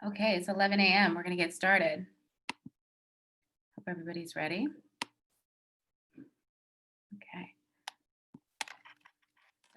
Okay, it's 11 a.m. We're going to get started. Hope everybody's ready. Okay.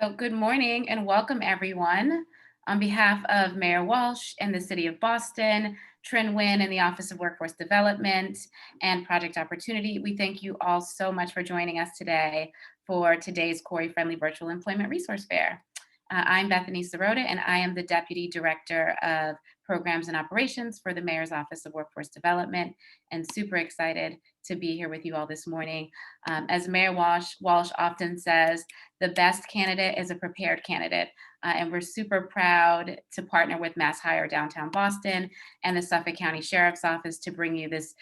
So good morning and welcome everyone. On behalf of Mayor Walsh and the City of Boston, Trin Wynn and the Office of Workforce Development and Project Opportunity, we thank you all so much for joining us today for today's CORI-Friendly Virtual Employment Resource Fair. I'm Bethany Sirota, and I am the Deputy Director of Programs and Operations for the Mayor's Office of Workforce Development, and super excited to be here with you all this morning. As Mayor Walsh often says, the best candidate is a prepared candidate, and we're super proud to partner with Mass Hire Downtown Boston and the Suffolk County Sheriff's Office to bring you this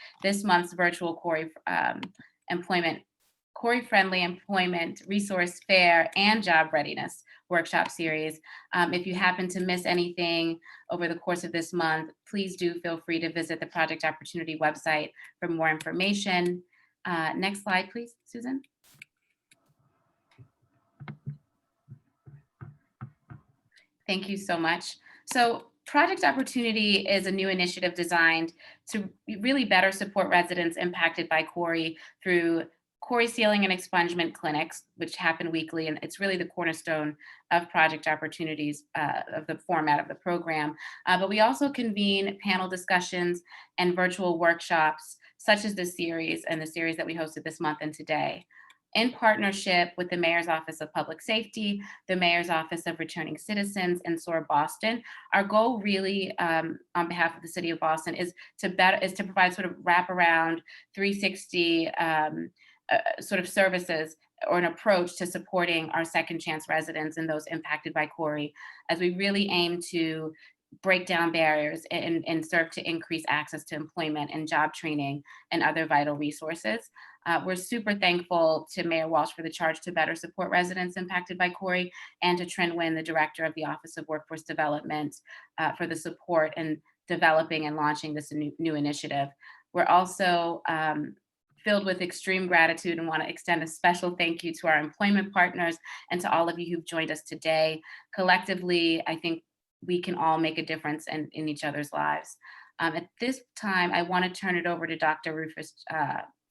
month's virtual CORI-Friendly Employment Resource Fair and Job Readiness workshop series. If you happen to miss anything over the course of this month, please do feel free to visit the Project Opportunity website for more information. Next slide, please, Susan. Thank you so much. So Project Opportunity is a new initiative designed to really better support residents impacted by CORI through CORI sealing and expungement clinics, which happen weekly, and it's really the cornerstone of Project Opportunities, of the format of the program. But we also convene panel discussions and virtual workshops, such as this series and the series that we hosted this month and today, in partnership with the Mayor's Office of Public Safety, the Mayor's Office of Returning Citizens, and SOAR Boston. Our goal really, on behalf of the City of Boston, is to provide sort of wraparound 360 sort of services or an approach to supporting our second chance residents and those impacted by CORI, as we really aim to break down barriers and serve to increase access to employment and job training and other vital resources. We're super thankful to Mayor Walsh for the charge to better support residents impacted by CORI, and to Trin Wynn, the Director of the Office of Workforce Development, for the support in developing and launching this new initiative. We're also filled with extreme gratitude and want to extend a special thank you to our employment partners and to all of you who've joined us today. Collectively, I think we can all make a difference in each other's lives. At this time, I want to turn it over to Dr. Rufus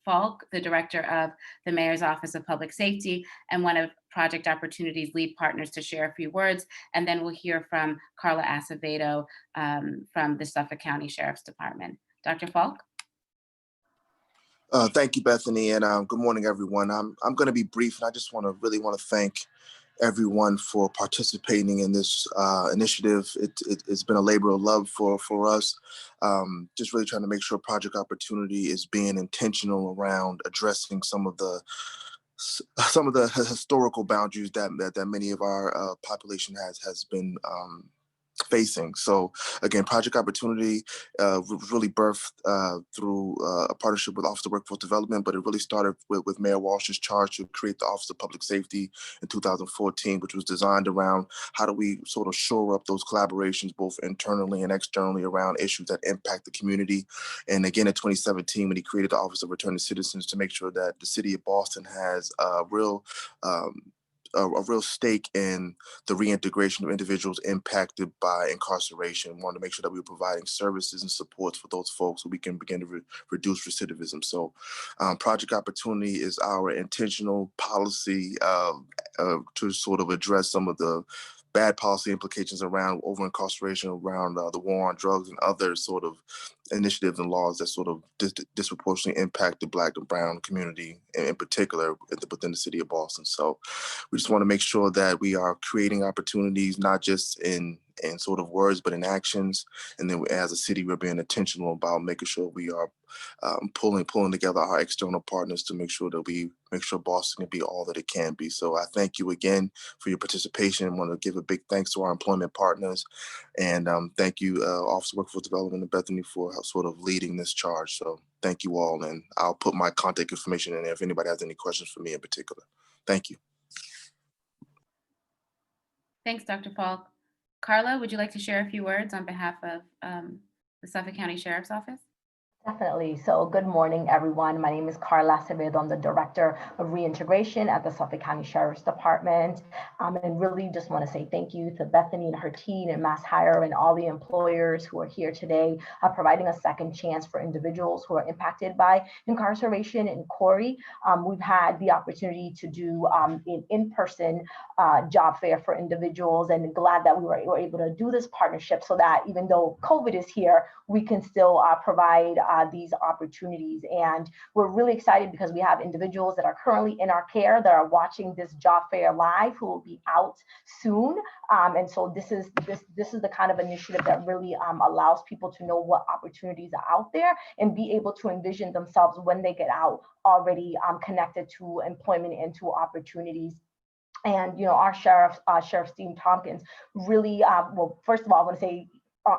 Falk, the Director of the Mayor's Office of Public Safety and one of Project Opportunity's lead partners, to share a few words, and then we'll hear from Carla Acevedo from the Suffolk County Sheriff's Department. Dr. Falk? Thank you, Bethany, and good morning, everyone. I'm going to be brief, and I just really want to thank everyone for participating in this initiative. It's been a labor of love for us. Just really trying to make sure Project Opportunity is being intentional around addressing some of the historical boundaries that many of our population has been facing. So again, Project Opportunity was really birthed through a partnership with Office of Workforce Development, but it really started with Mayor Walsh's charge to create the Office of Public Safety in 2014, which was designed around how do we sort of shore up those collaborations both internally and externally around issues that impact the community. And again, in 2017, when he created the Office of Returning Citizens, to make sure that the City of Boston has a real stake in the reintegration of individuals impacted by incarceration. We want to make sure that we're providing services and supports for those folks so we can begin to reduce recidivism. So Project Opportunity is our intentional policy to sort of address some of the bad policy implications around over-incarceration, around the war on drugs and other sort of initiatives and laws that sort of disproportionately impact the Black and Brown community in particular within the City of Boston. So we just want to make sure that we are creating opportunities, not just in sort of words, but in actions. And then as a city, we're being intentional about making sure we are pulling together our external partners to make sure Boston can be all that it can be. So I thank you again for your participation. I want to give a big thanks to our employment partners. And thank you, Office of Workforce Development and Bethany, for sort of leading this charge. So thank you all. And I'll put my contact information in there if anybody has any questions for me in particular. Thank you. Thanks, Dr. Falk. Carla, would you like to share a few words on behalf of the Suffolk County Sheriff's Office? Definitely. So good morning, everyone. My name is Carla Acevedo. I'm the Director of Reintegration at the Suffolk County Sheriff's Department. And really just want to say thank you to Bethany and her team and Mass Hire and all the employers who are here today, providing a second chance for individuals who are impacted by incarceration in CORI. We've had the opportunity to do an in-person job fair for individuals, and glad that we were able to do this partnership so that even though COVID is here, we can still provide these opportunities. And we're really excited because we have individuals that are currently in our care that are watching this job fair live who will be out soon. And so this is the kind of initiative that really allows people to know what opportunities are out there and be able to envision themselves when they get out already connected to employment and to opportunities. And our Sheriff Steve Tompkins really, well, first of all, I want to say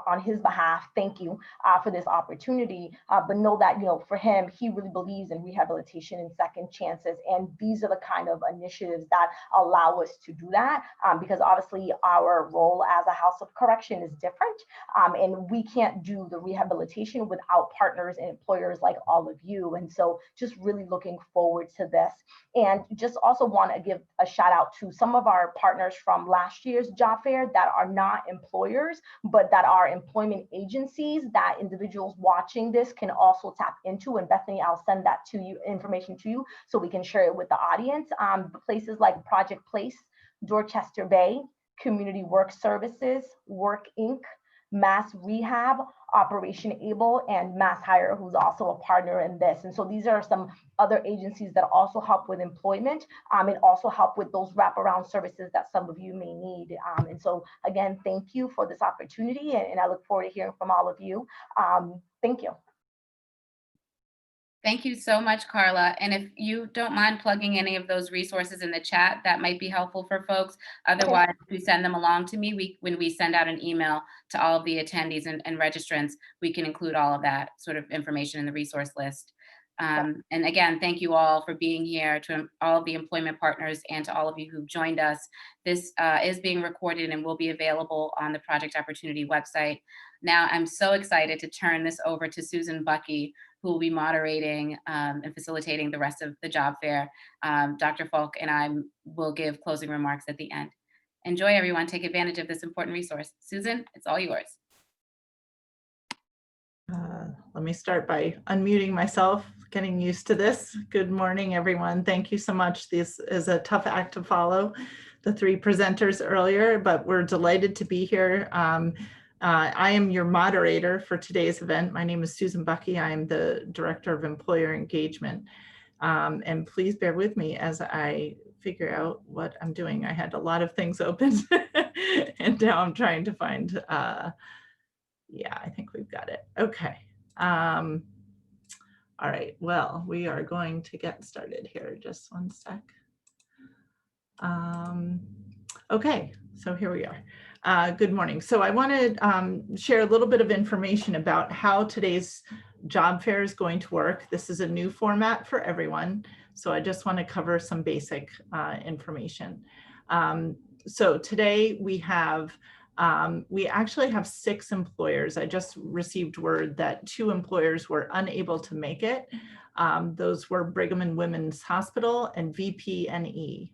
on his behalf, thank you for this opportunity. But know that, for him, he really believes in rehabilitation and second chances. And these are the kind of initiatives that allow us to do that, because obviously our role as a house of correction is different. And we can't do the rehabilitation without partners and employers like all of you. And so just really looking forward to this. And just also want to give a shout out to some of our partners from last year's job fair that are not employers, but that are employment agencies that individuals watching this can also tap into. And Bethany, I'll send that to you, information to you, so we can share it with the audience. Places like Project Place, Dorchester Bay, Community Work Services, Work Inc., Mass Rehab, Operation Able, and Mass Hire, who's also a partner in this. And so these are some other agencies that also help with employment and also help with those wraparound services that some of you may need. And so again, thank you for this opportunity, and I look forward to hearing from all of you. Thank you. Thank you so much, Carla. And if you don't mind plugging any of those resources in the chat, that might be helpful for folks. Otherwise, if you send them along to me, when we send out an email to all of the attendees and registrants, we can include all of that sort of information in the resource list. And again, thank you all for being here, to all of the employment partners and to all of you who've joined us. This is being recorded and will be available on the Project Opportunity website. Now, I'm so excited to turn this over to Susan Bucky, who will be moderating and facilitating the rest of the job fair. Dr. Falk and I will give closing remarks at the end. Enjoy, everyone. Take advantage of this important resource. Susan, it's all yours. Let me start by unmuting myself, getting used to this. Good morning, everyone. Thank you so much. This is a tough act to follow, the three presenters earlier, but we're delighted to be here. I am your moderator for today's event. My name is Susan Bucky. I am the Director of Employer Engagement. And please bear with me as I figure out what I'm doing. I had a lot of things open and now I'm trying to find, yeah, I think we've got it. Okay. All right, well, we are going to get started here. Just one sec. Okay, so here we are. Good morning. So I want to share a little bit of information about how today's job fair is going to work. This is a new format for everyone, so I just want to cover some basic information. So today we actually have 6 employers. I just received word that 2 employers were unable to make it. Those were Brigham and Women's Hospital and VPNE.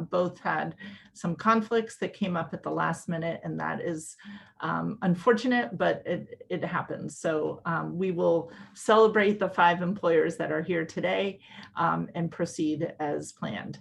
Both had some conflicts that came up at the last minute, and that is unfortunate, but it happens. So we will celebrate the 5 employers that are here today and proceed as planned.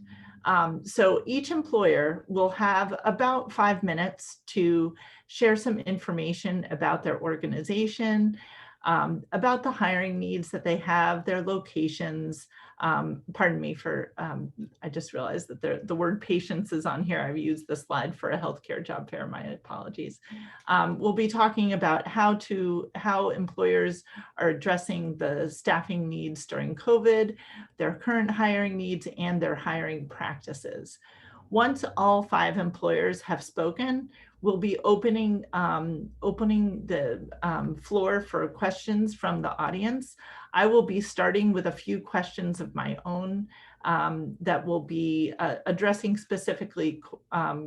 So each employer will have about 5 minutes to share some information about their organization, about the hiring needs that they have, their locations. Pardon me for, I just realized that the word patients is on here. I've used the slide for a healthcare job fair, my apologies. We'll be talking about how employers are addressing the staffing needs during COVID, their current hiring needs, and their hiring practices. Once all 5 employers have spoken, we'll be opening the floor for questions from the audience. I will be starting with a few questions of my own that will be addressing specifically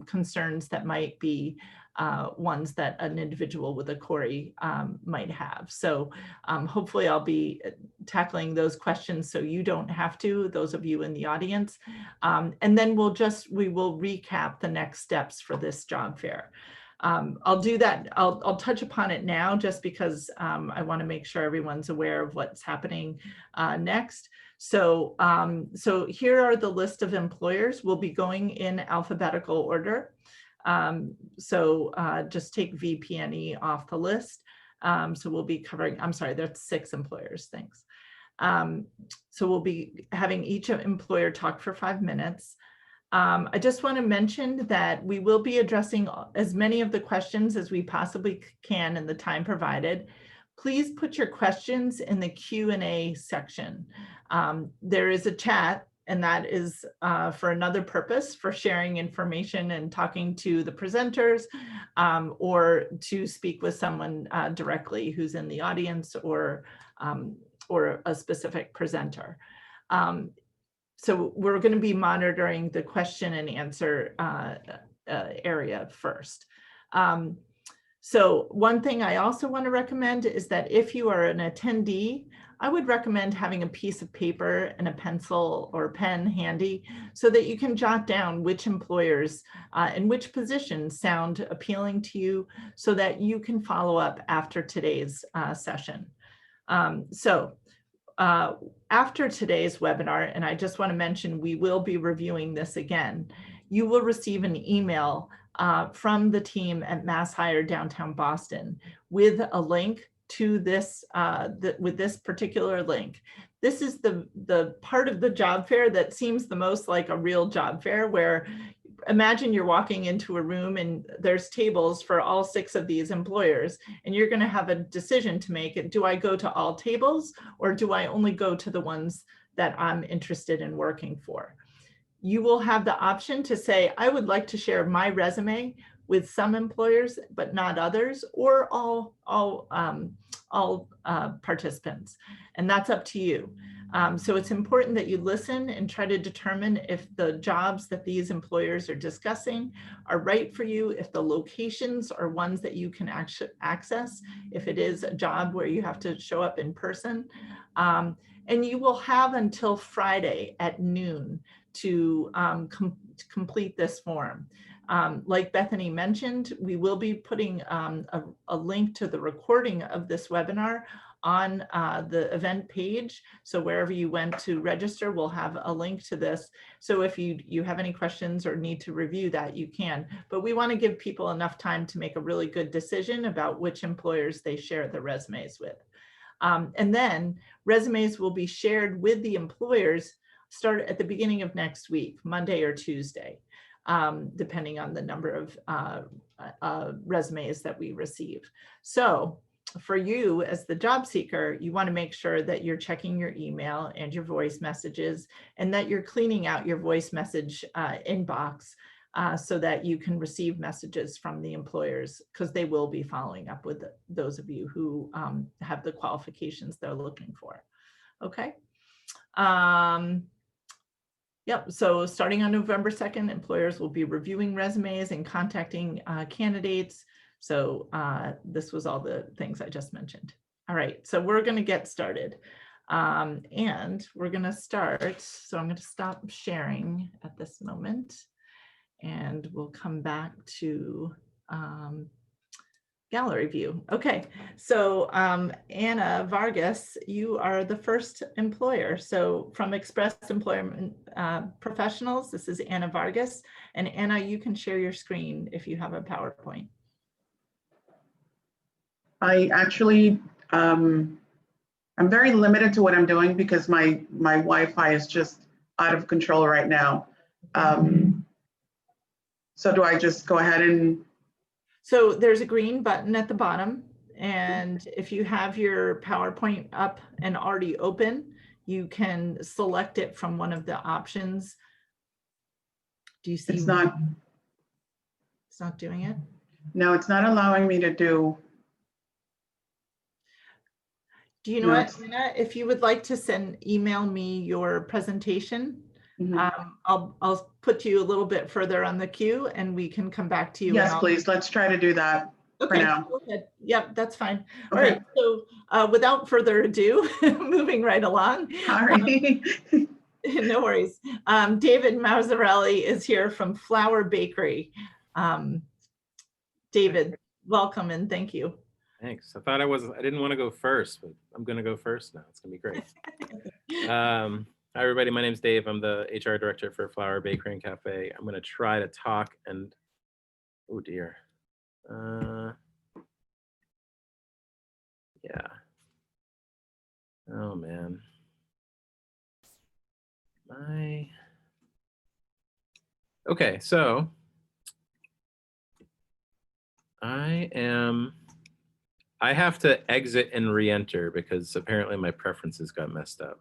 concerns that might be ones that an individual with a CORI might have. So hopefully I'll be tackling those questions so you don't have to, those of you in the audience. And then we will recap the next steps for this job fair. I'll do that. I'll touch upon it now just because I want to make sure everyone's aware of what's happening next. So, so here are the list of employers. We'll be going in alphabetical order. Just take VPNE off the list. So we'll be covering, I'm sorry, there's 6 employers, thanks. So we'll be having each employer talk for 5 minutes. I just want to mention that we will be addressing as many of the questions as we possibly can in the time provided. Please put your questions in the Q&A section. There is a chat, and that is for another purpose, for sharing information and talking to the presenters, or to speak with someone directly who's in the audience, or a specific presenter. So we're going to be monitoring the question and answer area first. So one thing I also want to recommend is that if you are an attendee, I would recommend having a piece of paper and a pencil or pen handy so that you can jot down which employers and which positions sound appealing to you so that you can follow up after today's session. After today's webinar, and I just want to mention we will be reviewing this again, you will receive an email from the team at MassHire Downtown Boston with a link to this, with this particular link. This is the part of the job fair that seems the most like a real job fair, where imagine you're walking into a room and there's tables for all 6 of these employers, and you're going to have a decision to make. Do I go to all tables, or do I only go to the ones that I'm interested in working for? You will have the option to say, I would like to share my resume with some employers, but not others, or all participants. And that's up to you. So it's important that you listen and try to determine if the jobs that these employers are discussing are right for you, if the locations are ones that you can access, if it is a job where you have to show up in person. And you will have until Friday at noon to complete this form. Like Bethany mentioned, we will be putting a link to the recording of this webinar on the event page. So wherever you went to register, we'll have a link to this. So if you have any questions or need to review that, you can. But we want to give people enough time to make a really good decision about which employers they share their resumes with. And then resumes will be shared with the employers start at the beginning of next week, Monday or Tuesday, depending on the number of resumes that we receive. So for you as the job seeker, you want to make sure that you're checking your email and your voice messages, and that you're cleaning out your voice message inbox so that you can receive messages from the employers, because they will be following up with those of you who have the qualifications they're looking for. Okay. Yep, so starting on November 2nd, employers will be reviewing resumes and contacting candidates. So this was all the things I just mentioned. All right, so we're going to get started. And we're going to start. So I'm going to stop sharing at this moment, and we'll come back to gallery view. Okay, so Anna Vargas, you are the first employer. So from Express Employment Professionals, this is Anna Vargas. And Anna, you can share your screen if you have a PowerPoint. I actually, I'm very limited to what I'm doing because my Wi-Fi is just out of control right now. So do I just go ahead and? So there's a green button at the bottom, and if you have your PowerPoint up and already open, you can select it from one of the options. Do you see? It's not doing it? No, it's not allowing me to do. Do you know what, Anna, if you would like to email me your presentation, I'll put you a little bit further on the queue and we can come back to you. Yes, please. Let's try to do that for now. Go ahead. Yep, that's fine. All Okay. right. So without further ado, moving right along. Sorry. No worries. David Mazzarelli is here from Flour Bakery. David, welcome and thank you. Thanks. I didn't want to go first, but I'm going to go first now. It's going to be great. Hi, everybody. My name's Dave. I'm the HR director for Flour Bakery and Cafe. I'm going to try to talk and, oh dear. Yeah. Oh man. Okay, so I have to exit and re-enter because apparently my preferences got messed up.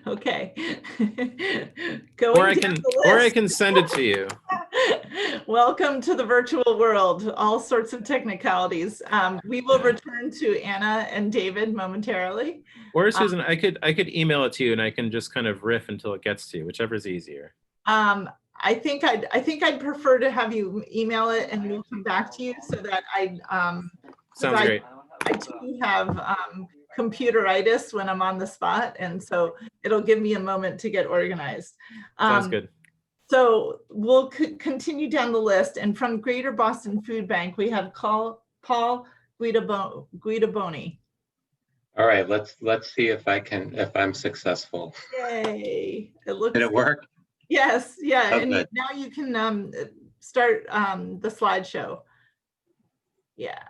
Okay. Or I can send it to you. Welcome to the virtual world. All sorts of technicalities. We will return to Anna and David momentarily. Or Susan, I could email it to you and I can just kind of riff until it gets to you, whichever is easier. I think I'd prefer to have you email it and we'll come back to you so that Sounds great. I too have computeritis when I'm on the spot, and so it'll give me a moment to get organized. Sounds good. So we'll continue down the list, and from Greater Boston Food Bank, we have Paul Guidaboni. All right, let's see if I'm successful. Yay! Did it work? Yes, yeah, and good. now you can start the slideshow. Yeah,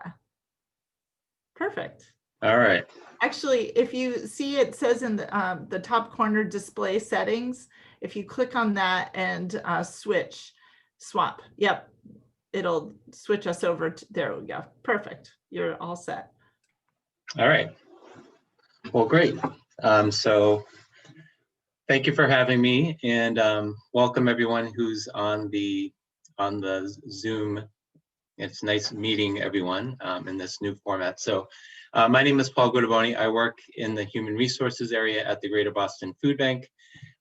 perfect. All right. Actually, if you see, it says in the top corner display settings, if you click on that and swap, yep, it'll switch us over to, there we go. Perfect. You're all set. All right. Well, great. So thank you for having me, and welcome everyone who's on the Zoom. It's nice meeting everyone in this new format. So my name is Paul Guidaboni. I work in the human resources area at the Greater Boston Food Bank,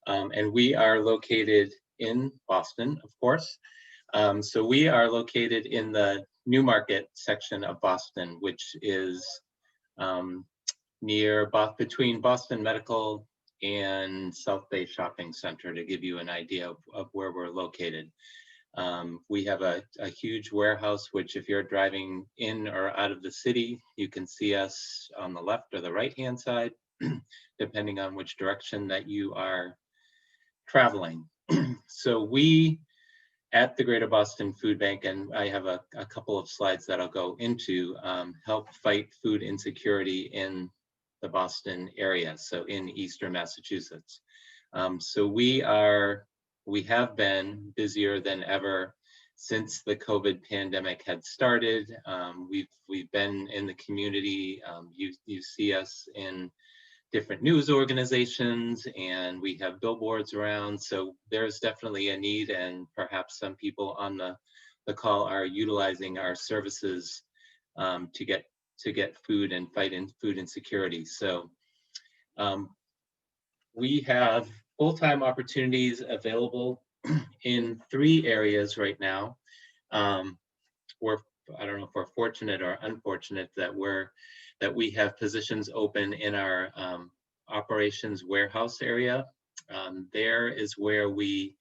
and we are located in Boston, of course. So we are located in the Newmarket section of Boston, which is between Boston Medical and South Bay Shopping Center, to give you an idea of where we're located. We have a huge warehouse, which if you're driving in or out of the city, you can see us on the left or the right-hand side, depending on which direction that you are traveling. So we, at the Greater Boston Food Bank, and I have a couple of slides that I'll go into, help fight food insecurity in the Boston area, so in Eastern Massachusetts. So we have been busier than ever since the COVID pandemic had started. We've been in the community. You see us in different news organizations, and we have billboards around. So there's definitely a need, and perhaps some people on the call are utilizing our services to get food and fight in food insecurity. So we have full-time opportunities available in 3 areas right now. I don't know if we're fortunate or unfortunate that we have positions open in our operations warehouse area. There is where we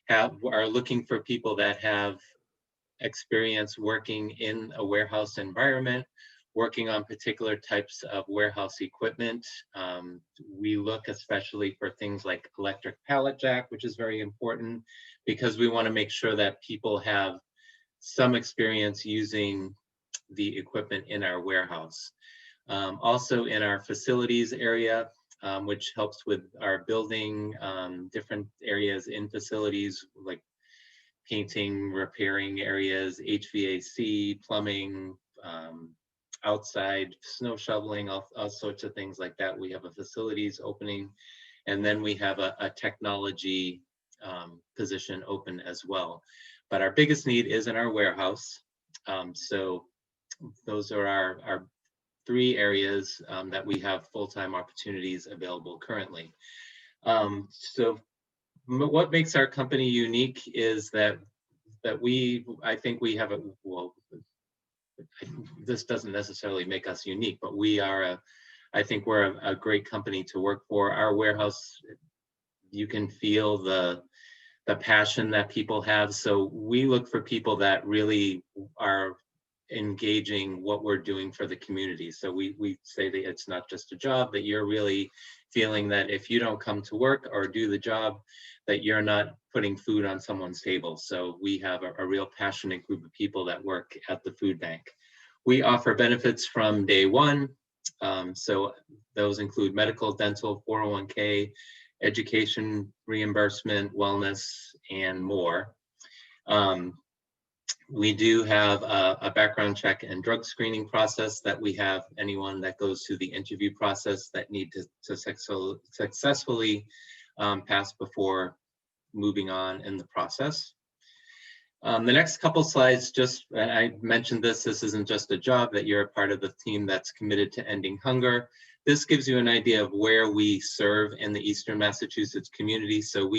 are looking for people that have experience working in a warehouse environment, working on particular types of warehouse equipment. We look especially for things like electric pallet jack, which is very important because we want to make sure that people have some experience using the equipment in our warehouse. Also in our facilities area, which helps with our building, different areas in facilities like painting, repairing areas, HVAC, plumbing, outside snow shoveling, all sorts of things like that. We have a facilities opening, and then we have a technology position open as well. But our biggest need is in our warehouse. So those are our 3 areas that we have full-time opportunities available currently. So what makes our company unique is that I think we have this doesn't necessarily make us unique, but I think we're a great company to work for. Our warehouse, you can feel the passion that people have. So we look for people that really are engaging what we're doing for the community. So we say that it's not just a job, that you're really feeling that if you don't come to work or do the job, that you're not putting food on someone's table. So we have a real passionate group of people that work at the food bank. We offer benefits from day one. So those include medical, dental, 401k, education, reimbursement, wellness, and more. We do have a background check and drug screening process that we have anyone that goes through the interview process that need to successfully pass before moving on in the process. The next couple slides, I mentioned this isn't just a job, that you're a part of the team that's committed to ending hunger. This gives you an idea of where we serve in the Eastern Massachusetts community. So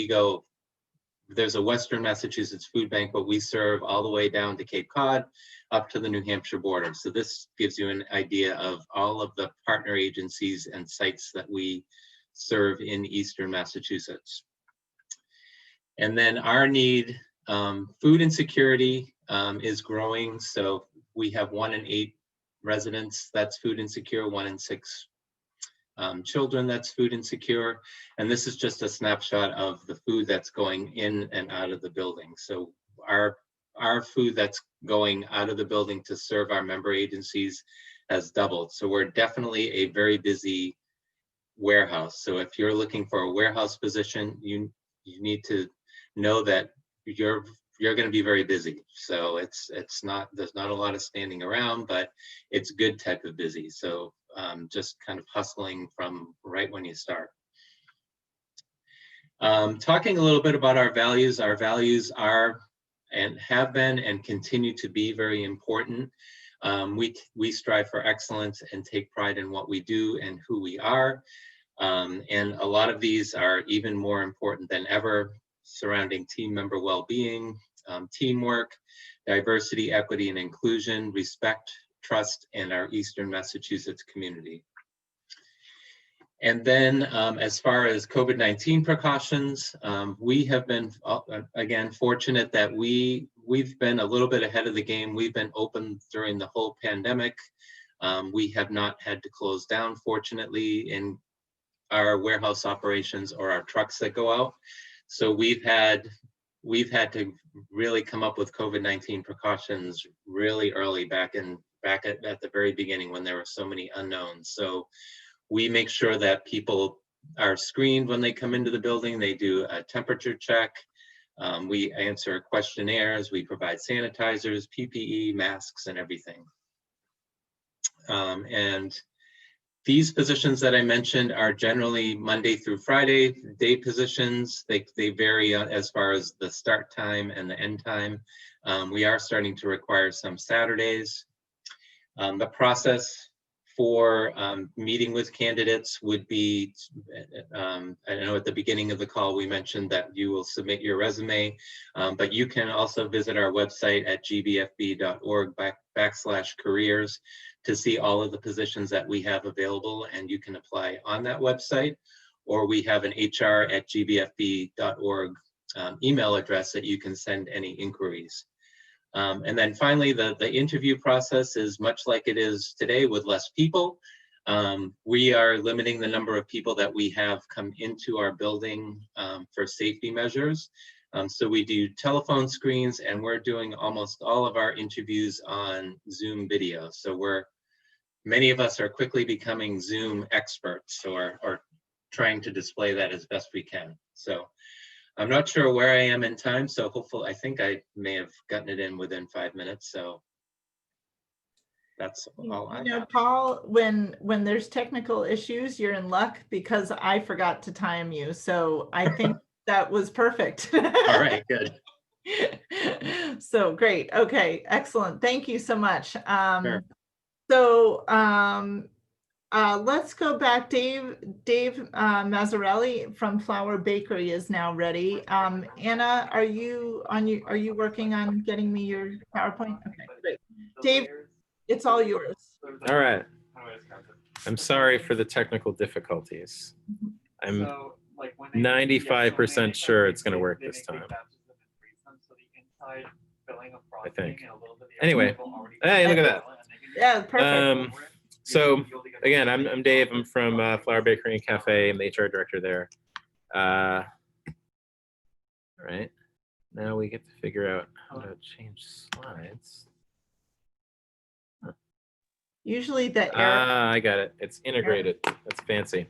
there's a Western Massachusetts food bank, but we serve all the way down to Cape Cod, up to the New Hampshire border. So this gives you an idea of all of the partner agencies and sites that we serve in Eastern Massachusetts. And then our need, food insecurity is growing. So we have 1 in 8 residents that's food insecure, 1 in 6 children that's food insecure. And this is just a snapshot of the food that's going in and out of the building. So our food that's going out of the building to serve our member agencies has doubled. So we're definitely a very busy warehouse. So if you're looking for a warehouse position, you need to know that you're going to be very busy. So there's not a lot of standing around, but it's good type of busy. So just kind of hustling from right when you start. Talking a little bit about our values are and have been and continue to be very important. We strive for excellence and take pride in what we do and who we are. And a lot of these are even more important than ever, surrounding team member well-being, teamwork, diversity, equity, and inclusion, respect, trust, and our Eastern Massachusetts community. And then as far as COVID-19 precautions, we have been, again, fortunate that we've been a little bit ahead of the game. We've been open during the whole pandemic. We have not had to close down, fortunately, in our warehouse operations or our trucks that go out. So we've had to really come up with COVID-19 precautions really early back at the very beginning when there were so many unknowns. So we make sure that people are screened when they come into the building. They do a temperature check. We answer questionnaires. We provide sanitizers, PPE, masks, and everything. And these positions that I mentioned are generally Monday through Friday day positions. They vary as far as the start time and the end time. We are starting to require some Saturdays. The process for meeting with candidates would be, I know at the beginning of the call we mentioned that you will submit your resume, but you can also visit our website at gbfb.org/careers to see all of the positions that we have available, and you can apply on that website, or we have an hr@gbfb.org email address that you can send any inquiries. And then finally, the interview process is much like it is today with less people. We are limiting the number of people that we have come into our building for safety measures. So we do telephone screens, and we're doing almost all of our interviews on Zoom video. So many of us are quickly becoming Zoom experts, or trying to display that as best we can. So I'm not sure where I am in time, so hopefully, I think I may have gotten it in within 5 minutes. So that's all I have. Paul, when there's technical issues, you're in luck because I forgot to time you. So I think that was perfect. All right, good. So great. Okay, excellent. Thank you so much. Sure. So Let's go back. Dave Mazzarelli from Flower Bakery is now ready. Anna, are you working on getting me your PowerPoint? Okay, great. Dave, it's all yours. All right. I'm sorry for the technical difficulties. I'm 95% sure it's going to work this time. I think. Anyway, hey, look at that. Yeah, perfect. So again, I'm Dave. I'm from Flower Bakery and Cafe. I'm the HR director there. All right. Now we get to figure out how to change slides. Usually the error. I got it. It's integrated. That's fancy.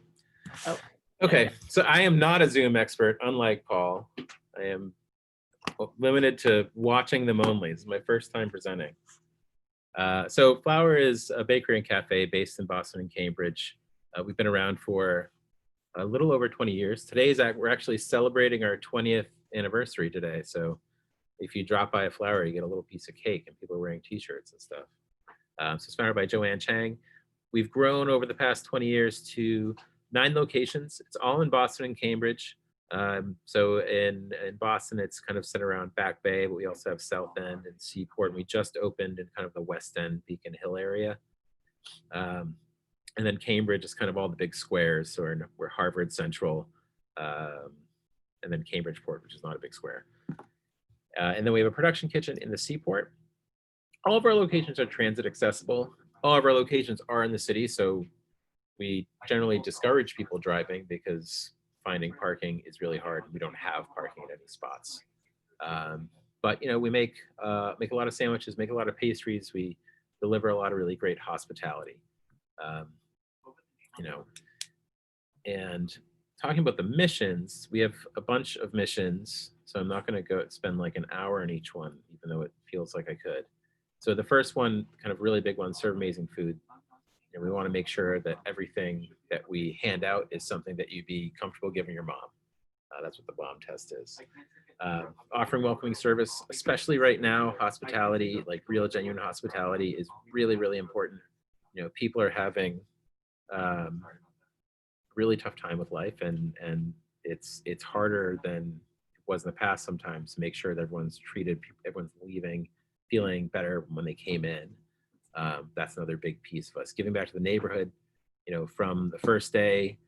Oh. Okay, so I am not a Zoom expert, unlike Paul. I am limited to watching them only. This is my first time presenting. So Flower is a bakery and cafe based in Boston and Cambridge. We've been around for a little over 20 years. We're actually celebrating our 20th anniversary today. So if you drop by a Flower, you get a little piece of cake, and people are wearing t-shirts and stuff. So it's founded by Joanne Chang. We've grown over the past 20 years to 9 locations. It's all in Boston and Cambridge. So in Boston, it's kind of set around Back Bay, but we also have South End and Seaport. And we just opened in kind of the West End, Beacon Hill area. And then Cambridge is kind of all the big squares. So we're Harvard Central, and then Cambridgeport, which is not a big square. And then we have a production kitchen in the Seaport. All of our locations are transit accessible. All of our locations are in the city, so we generally discourage people driving because finding parking is really hard. We don't have parking at any spots. But you know, we make a lot of sandwiches, make a lot of pastries. We deliver a lot of really great hospitality. You know, and talking about the missions, we have a bunch of missions. So I'm not going to go spend like an hour on each one, even though it feels like I could. So the first one, kind of really big one, serve amazing food. And we want to make sure that everything that we hand out is something that you'd be comfortable giving your mom. That's what the bomb test is. Offering welcoming service, especially right now, hospitality, like real genuine hospitality is really, really important. You know, people are having really tough time with life, and it's harder than it was in the past sometimes to make sure that everyone's treated, everyone's leaving feeling better when they came in. That's another big piece of us giving back to the neighborhood. You know, from the first day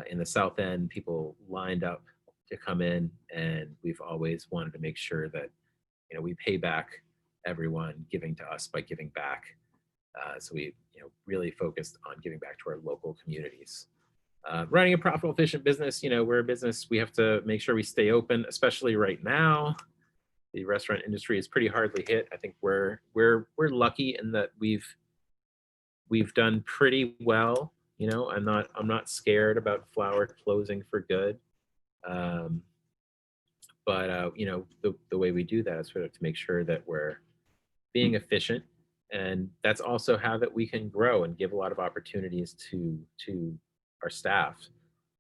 in the South End, people lined up to come in, and we've always wanted to make sure that, you know, we pay back everyone giving to us by giving back. So we, you know, really focused on giving back to our local communities. Running a profitable, efficient business, you know, we're a business, we have to make sure we stay open, especially right now. The restaurant industry is pretty hardly hit. I think we're lucky in that we've done pretty well. You know, I'm not scared about Flower closing for good. But you know, the way we do that is sort of to make sure that we're being efficient, and that's also how that we can grow and give a lot of opportunities to our staff.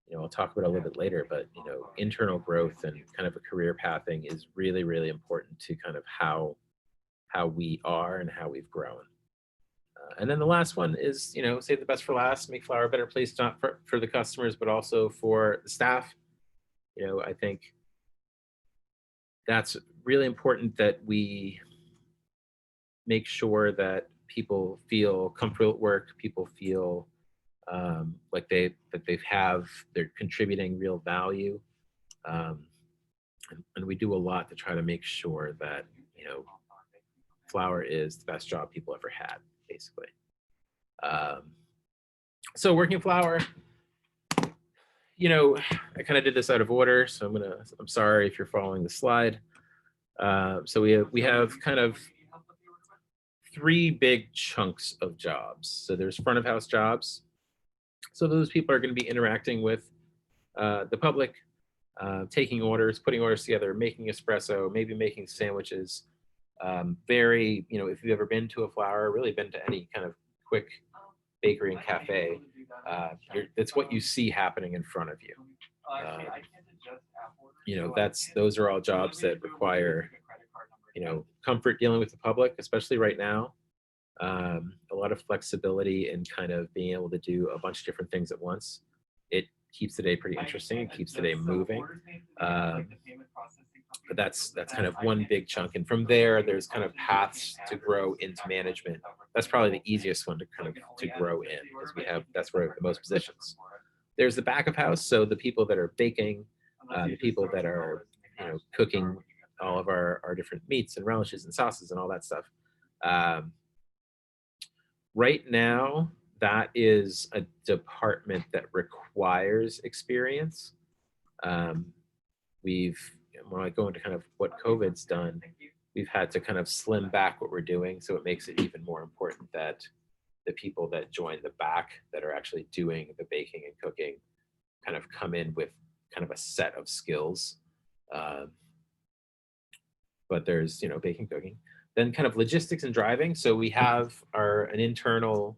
You know, I'll talk about it a little bit later, but you know, internal growth and kind of a career pathing is really, really important to kind of how we are and how we've grown. And then the last one is, you know, save the best for last, make Flower a better place, not for the customers, but also for the staff. You know, I think that's really important that we make sure that people feel comfortable at work, people feel like they're contributing real value. And we do a lot to try to make sure that, you know, Flower is the best job people ever had, basically. So working Flower, you know, I kind of did this out of order, so I'm sorry if you're following the slide. So we have kind of 3 big chunks of jobs. So there's front of house jobs. So those people are going to be interacting with the public, taking orders, putting orders together, making espresso, maybe making sandwiches. Very, you know, if you've ever been to a Flower, really been to any kind of quick bakery and cafe, that's what you see happening in front of you. You know, those are all jobs that require, you know, comfort dealing with the public, especially right now. A a lot of flexibility in kind of being able to do a bunch of different things at once. It keeps the day pretty interesting. It keeps the day moving. But that's kind of one big chunk. And from there, there's kind of paths to grow into management. That's probably the easiest one to kind of to grow in, because that's where we have the most positions. There's the back of house. So the people that are baking, the people that are, cooking all of our different meats and relishes and sauces and all that stuff. Right now, that is a department that requires experience. When I go into kind of what COVID's done, we've had to kind of slim back what we're doing. So it makes it even more important that the people that join the back that are actually doing the baking and cooking kind of come in with kind of a set of skills. But there's, baking, cooking, then kind of logistics and driving. So we have an internal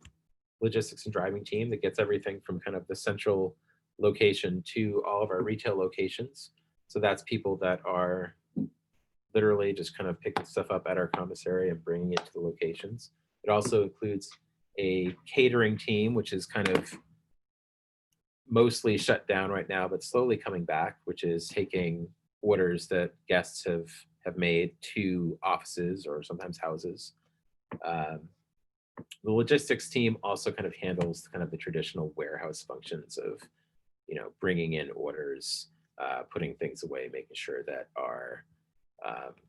logistics and driving team that gets everything from kind of the central location to all of our retail locations. So that's people that are literally just kind of picking stuff up at our commissary and bringing it to the locations. It also includes a catering team, which is kind of mostly shut down right now, but slowly coming back, which is taking orders that guests have made to offices or sometimes houses. The logistics team also kind of handles kind of the traditional warehouse functions of, bringing in orders, putting things away, making sure that our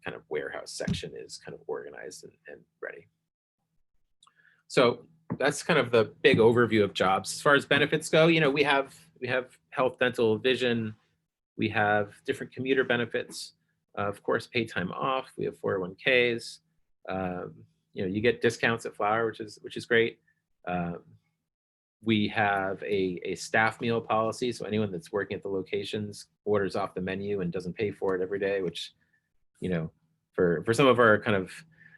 kind of warehouse section is kind of organized and ready. So that's kind of the big overview of jobs. As far as benefits go, we have health, dental, vision. We have different commuter benefits. Of course, paid time off. We have 401ks. You get discounts at Flower, which is great. We have a staff meal policy. So anyone that's working at the locations orders off the menu and doesn't pay for it every day, which, for some of our kind of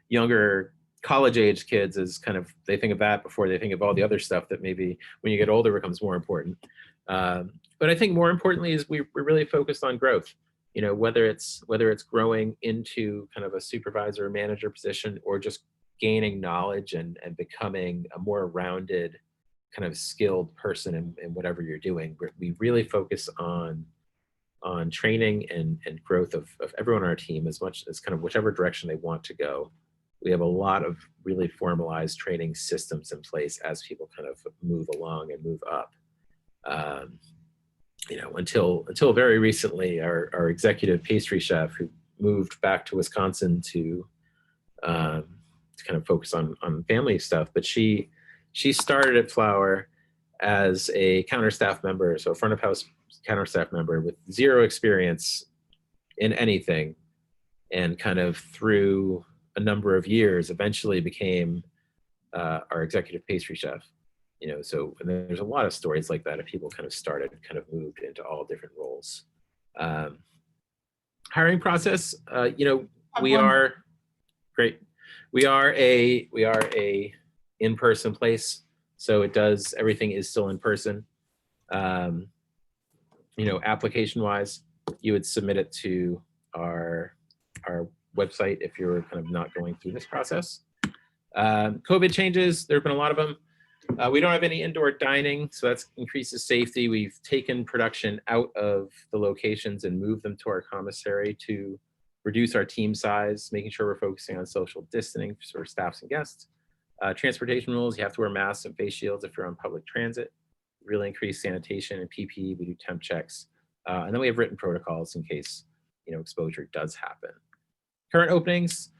younger college age kids is kind of, they think of that before they think of all the other stuff that maybe when you get older becomes more important. But I think more importantly is we're really focused on growth. Whether it's growing into kind of a supervisor or manager position or just gaining knowledge and becoming a more rounded kind of skilled person in whatever you're doing. We really focus on training and growth of everyone on our team as much as kind of whichever direction they want to go. We have a lot of really formalized training systems in place as people kind of move along and move up. Until very recently, our executive pastry chef who moved back to Wisconsin to kind of focus on family stuff, but she started at Flower as a counter staff member, so a front of house counter staff member with zero experience in anything, and kind of through a number of years eventually became our executive pastry chef. So and there's a lot of stories like that of people kind of started, kind of moved into all different roles. Hiring process, we are great. We are a in-person place, so everything is still in person. Application wise, you would submit it to our website if you're kind of not going through this process. COVID changes, there have been a lot of them. We don't have any indoor dining, so that increases safety. We've taken production out of the locations and moved them to our commissary to reduce our team size, making sure we're focusing on social distancing for staffs and guests. Transportation rules, you have to wear masks and face shields if you're on public transit. Really increase sanitation and PPE, we do temp checks. And then we have written protocols in case exposure does happen. Current openings,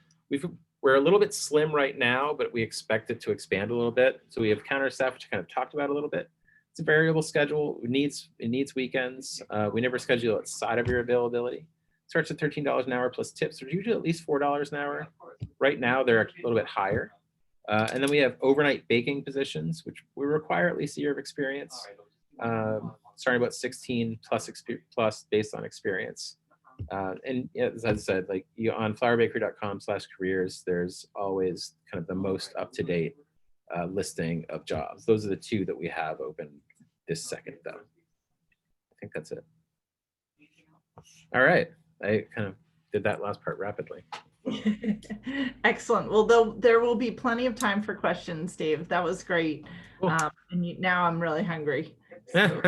we're a little bit slim right now, but we expect it to expand a little bit. So we have counter staff, which I kind of talked about a little bit. It's a variable schedule. It needs weekends. We never schedule outside of your availability. It starts at $13 an hour plus tips. They're usually at least $4 an hour. Right now, they're a little bit higher. And then we have overnight baking positions, which we require at least a year of experience, starting about 16 plus based on experience. And as I said, on flourbakery.com/careers, there's always kind of the most up-to-date listing of jobs. Those are the two that we have open this second, though. I think that's it. All right, I kind of did that last part rapidly. Excellent. Well, there will be plenty of time for questions, Dave. That was great. Cool. Now I'm really hungry. So,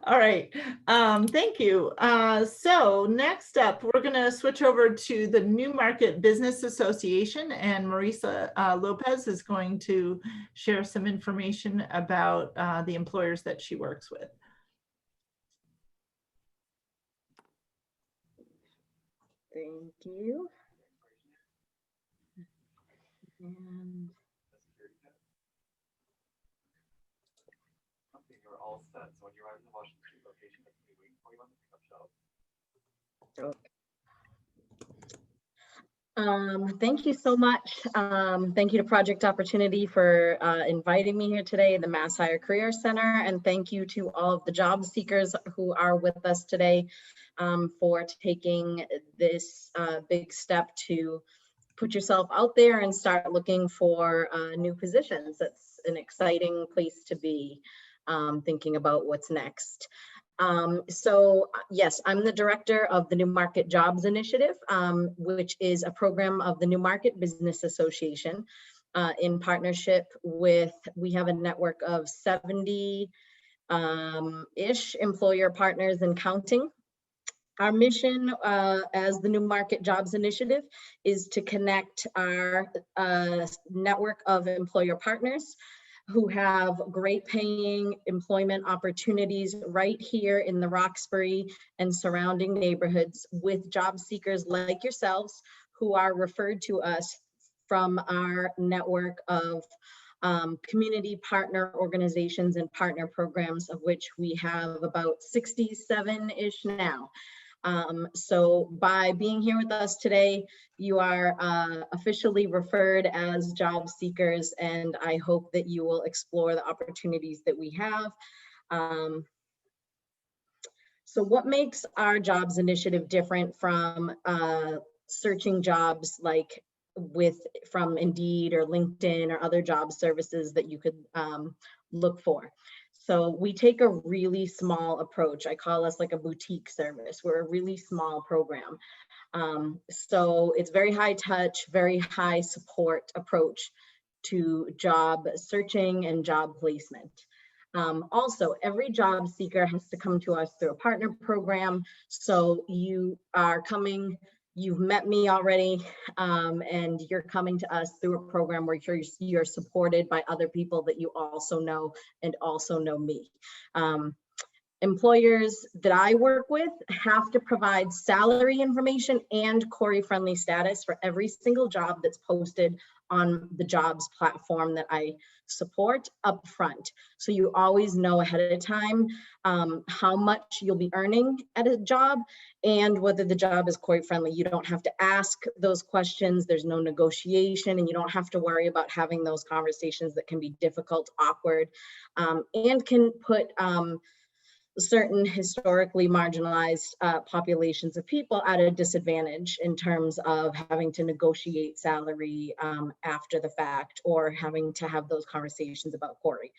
all right. Thank you. So next up, we're going to switch over to the Newmarket Business Association, and Marisa Lopez is going to share some information about the employers that she works with. Thank you. And you're all set. So when you arrive in the Washington Street location, I can be waiting for you on the pickup shelf. Thank you so much. Thank you to Project Opportunity for inviting me here today, the Mass Hire Career Center, and thank you to all of the job seekers who are with us today for taking this big step to put yourself out there and start looking for new positions. That's an exciting place to be, thinking about what's next. So yes, I'm the director of the Newmarket Jobs Initiative, which is a program of the Newmarket Business Association in partnership with, we have a network of 70-ish employer partners and counting. Our mission as the Newmarket Jobs Initiative is to connect our network of employer partners who have great paying employment opportunities right here in the Roxbury and surrounding neighborhoods with job seekers like yourselves who are referred to us from our network of community partner organizations and partner programs, of which we have about 67-ish now. So by being here with us today, you are officially referred as job seekers, and I hope that you will explore the opportunities that we have. So what makes our jobs initiative different from searching jobs like from Indeed or LinkedIn or other job services that you could look for? So we take a really small approach. I call us like a boutique service. We're a really small program. So it's very high touch, very high support approach to job searching and job placement. Also, every job seeker has to come to us through a partner program. So you are coming, you've met me already, and you're coming to us through a program where you're supported by other people that you also know and also know me. Employers that I work with have to provide salary information and CORI-friendly status for every single job that's posted on the jobs platform that I support up front. So you always know ahead of time how much you'll be earning at a job and whether the job is CORI-friendly. You don't have to ask those questions. There's no negotiation, and you don't have to worry about having those conversations that can be difficult, awkward, and can put certain historically marginalized populations of people at a disadvantage in terms of having to negotiate salary after the fact or having to have those conversations about CORI.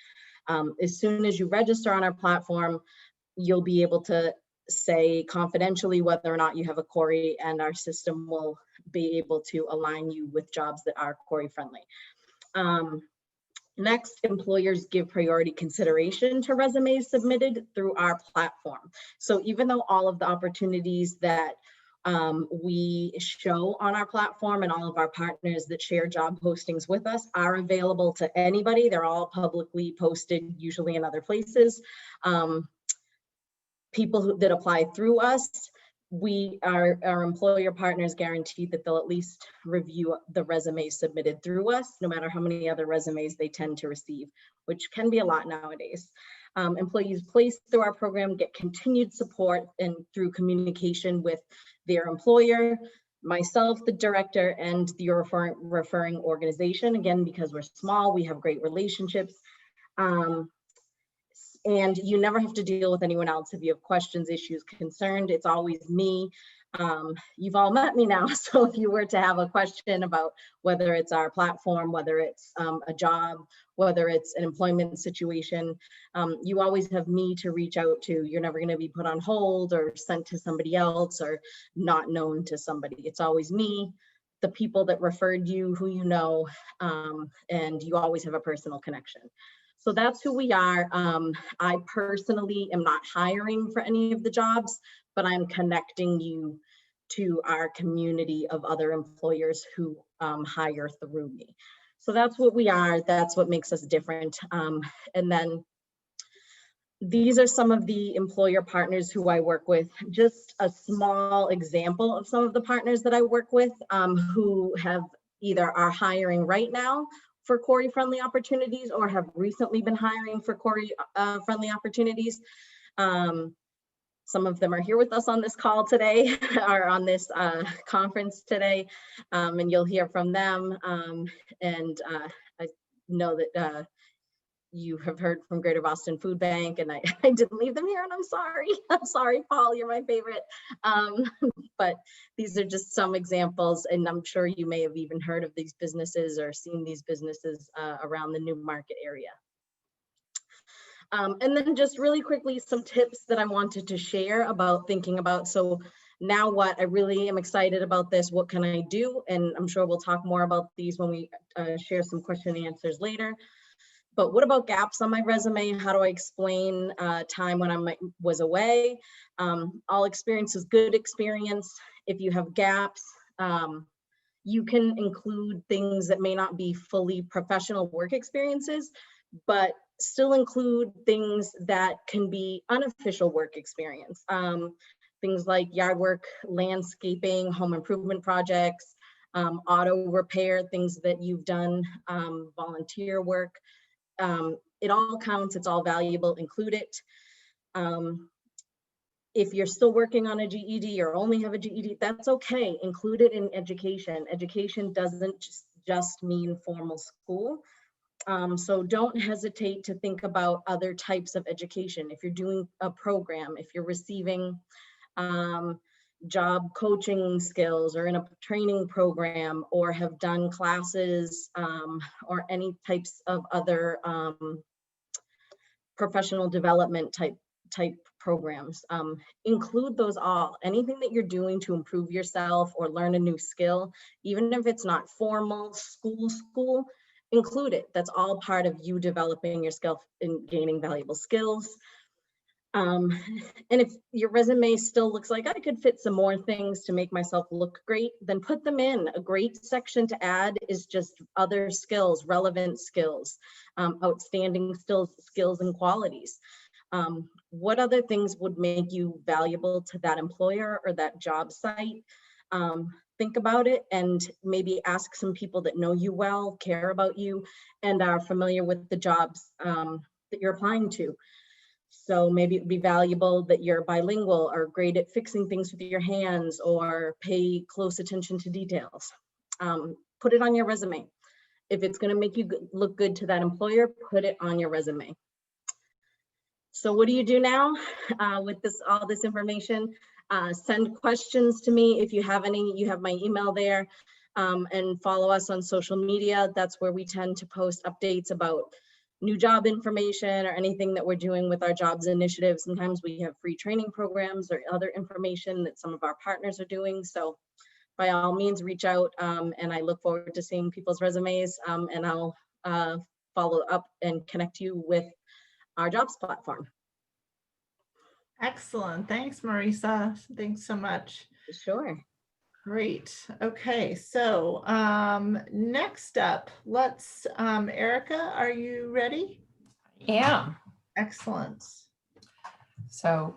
As soon as you register on our platform, you'll be able to say confidentially whether or not you have a CORI, and our system will be able to align you with jobs that are CORI friendly. Next, employers give priority consideration to resumes submitted through our platform. So even though all of the opportunities that we show on our platform and all of our partners that share job postings with us are available to anybody, they're all publicly posted, usually in other places. People that apply through us, our employer partners guarantee that they'll at least review the resumes submitted through us, no matter how many other resumes they tend to receive, which can be a lot nowadays. Employees placed through our program get continued support and through communication with their employer, myself, the director, and the referring organization. Again, because we're small, we have great relationships. And you never have to deal with anyone else if you have questions, issues, concerned. It's always me You've all met me now, so if you were to have a question about whether it's our platform, whether it's a job, whether it's an employment situation, you always have me to reach out to. You're never going to be put on hold or sent to somebody else or not known to somebody. It's always me, the people that referred you, who you know, and you always have a personal connection. So that's who we are. I personally am not hiring for any of the jobs, but I'm connecting you to our community of other employers who hire through me. So that's what we are. That's what makes us different. And then these are some of the employer partners who I work with. Just a small example of some of the partners that I work with who have either are hiring right now for CORI-friendly opportunities or have recently been hiring for CORI-friendly opportunities. Some of them are here with us on this call today, or on this conference today, and you'll hear from them. I know that you have heard from Greater Boston Food Bank, and I didn't leave them here, and I'm sorry. I'm sorry, Paul, you're my favorite. But these are just some examples, and I'm sure you may have even heard of these businesses or seen these businesses around the Newmarket area. And then just really quickly, some tips that I wanted to share about thinking about. So now what, I really am excited about this. What can I do? And I'm sure we'll talk more about these when we share some question and answers later. But what about gaps on my resume? How do I explain time when I was away? All experience is good experience. If you have gaps, you can include things that may not be fully professional work experiences, but still include things that can be unofficial work experience. Things like yard work, landscaping, home improvement projects, auto repair, things that you've done, volunteer work. It all counts, it's all valuable, include it. If you're still working on a GED or only have a GED, that's okay, include it in education. Education doesn't just mean formal school. So don't hesitate to think about other types of education. If you're doing a program, if you're receiving job coaching skills or in a training program, or have done classes or any types of other professional development type programs, include those all. Anything that you're doing to improve yourself or learn a new skill, even if it's not formal school, include it. That's all part of you developing your skill and gaining valuable skills. And if your resume still looks like I could fit some more things to make myself look great, then put them in. A great section to add is just other skills, relevant skills, outstanding skills and qualities. What other things would make you valuable to that employer or that job site? Think about it and maybe ask some people that know you well, care about you, and are familiar with the jobs that you're applying to. So maybe it would be valuable that you're bilingual or great at fixing things with your hands or pay close attention to details. Put it on your resume. If it's going to make you look good to that employer, put it on your resume. So what do you do now with all this information? Send questions to me if you have any. You have my email there, and follow us on social media. That's where we tend to post updates about new job information or anything that we're doing with our jobs initiative. Sometimes we have free training programs or other information that some of our partners are doing. So by all means, reach out, and I look forward to seeing people's resumes, and I'll follow up and connect you with our jobs platform. Excellent. Thanks, Marisa. Thanks so much. Sure. Great. Okay, so next up, let's, Erica, are you ready? Yeah. Excellent. So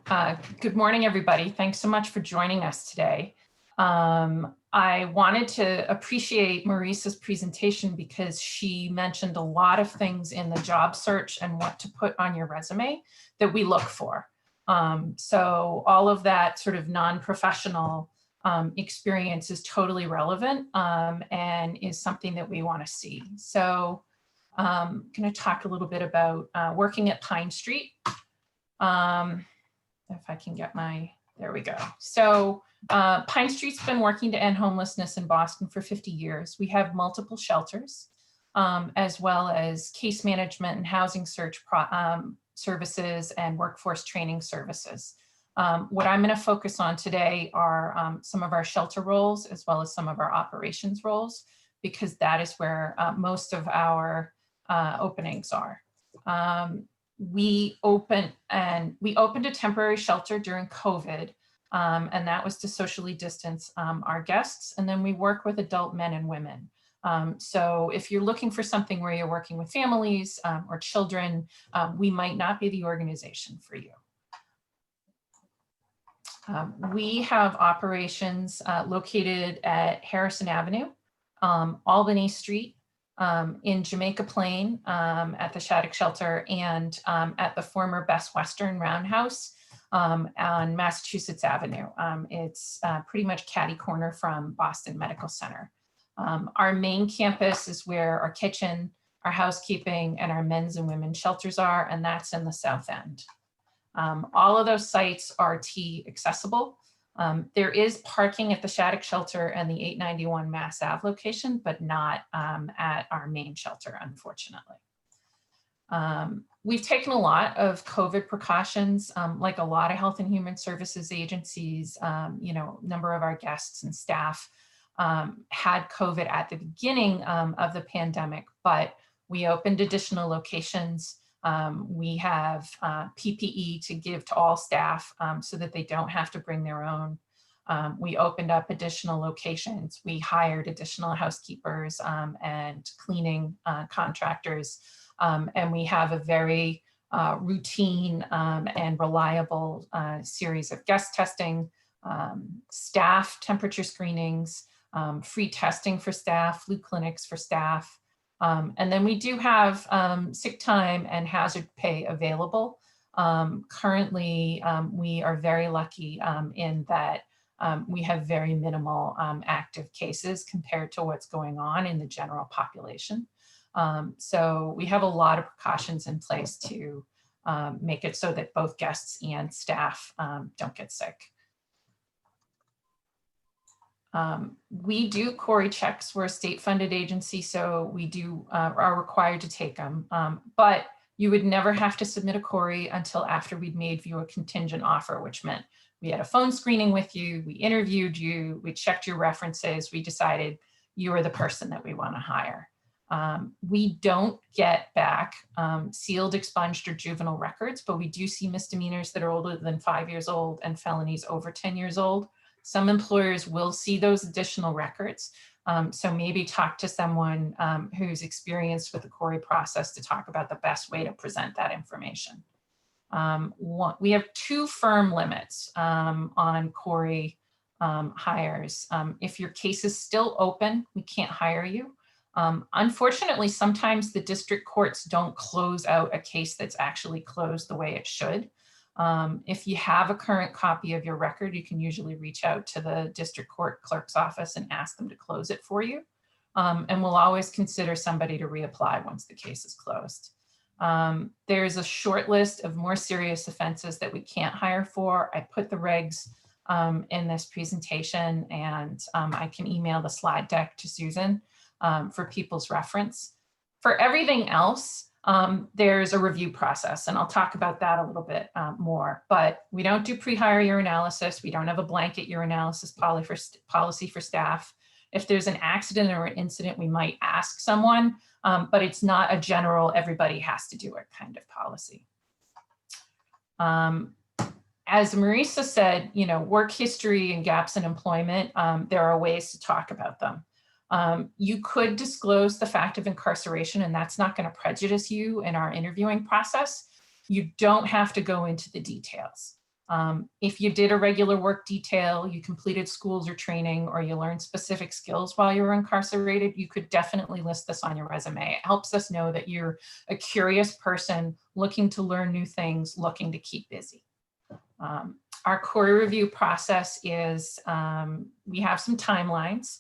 good morning, everybody. Thanks so much for joining us today. I wanted to appreciate Marisa's presentation because she mentioned a lot of things in the job search and what to put on your resume that we look for. So all of that sort of non-professional experience is totally relevant and is something that we want to see. So I'm going to talk a little bit about working at Pine Street. If I can get my There we go. So Pine Street's been working to end homelessness in Boston for 50 years. We have multiple shelters, as well as case management and housing search services and workforce training services. What I'm going to focus on today are some of our shelter roles, as well as some of our operations roles, because that is where most of our openings are. We opened a temporary shelter during COVID, and that was to socially distance our guests. And then we work with adult men and women. So if you're looking for something where you're working with families or children, we might not be the organization for you. We have operations located at Harrison Avenue, Albany Street, in Jamaica Plain at the Shattuck Shelter, and at the former Best Western Roundhouse on Massachusetts Avenue. It's pretty much catty corner from Boston Medical Center. Our main campus is where our kitchen, our housekeeping, and our men's and women's shelters are, and that's in the South End. All of those sites are T accessible. There is parking at the Shattuck Shelter and the 891 Mass Ave location, but not at our main shelter, unfortunately. We've taken a lot of COVID precautions, like a lot of health and human services agencies. Number of our guests and staff had COVID at the beginning of the pandemic, but we opened additional locations. We have PPE to give to all staff so that they don't have to bring their own. We opened up additional locations. We hired additional housekeepers and cleaning contractors. And we have a very routine and reliable series of guest testing, staff temperature screenings, free testing for staff, flu clinics for staff. And then we do have sick time and hazard pay available. Currently, we are very lucky in that we have very minimal active cases compared to what's going on in the general population. So we have a lot of precautions in place to make it so that both guests and staff don't get sick. We do CORI checks. We're a state-funded agency, so we are required to take them. But you would never have to submit a CORI until after we'd made you a contingent offer, which meant we had a phone screening with you, we interviewed you, we checked your references, we decided you are the person that we want to hire. We don't get back sealed, expunged, or juvenile records, but we do see misdemeanors that are older than 5 years old and felonies over 10 years old. Some employers will see those additional records. So maybe talk to someone who's experienced with the CORI process to talk about the best way to present that information. We have 2 firm limits on CORI hires. If your case is still open, we can't hire you. Unfortunately, sometimes the district courts don't close out a case that's actually closed the way it should. If you have a current copy of your record, you can usually reach out to the district court clerk's office and ask them to close it for you. And we'll always consider somebody to reapply once the case is closed. There's a short list of more serious offenses that we can't hire for. I put the regs in this presentation, and I can email the slide deck to Susan for people's reference. For everything else, there's a review process, and I'll talk about that a little bit more, but we don't do pre-hire urinalysis. We don't have a blanket urinalysis policy for staff. If there's an accident or an incident, we might ask someone, but it's not a general, everybody has to do it kind of policy. As Marisa said, work history and gaps in employment, there are ways to talk about them. You could disclose the fact of incarceration, and that's not going to prejudice you in our interviewing process. You don't have to go into the details. If you did a regular work detail, you completed schools or training, or you learned specific skills while you were incarcerated, you could definitely list this on your resume. It helps us know that you're a curious person looking to learn new things, looking to keep busy. Our CORI review process is, we have some timelines.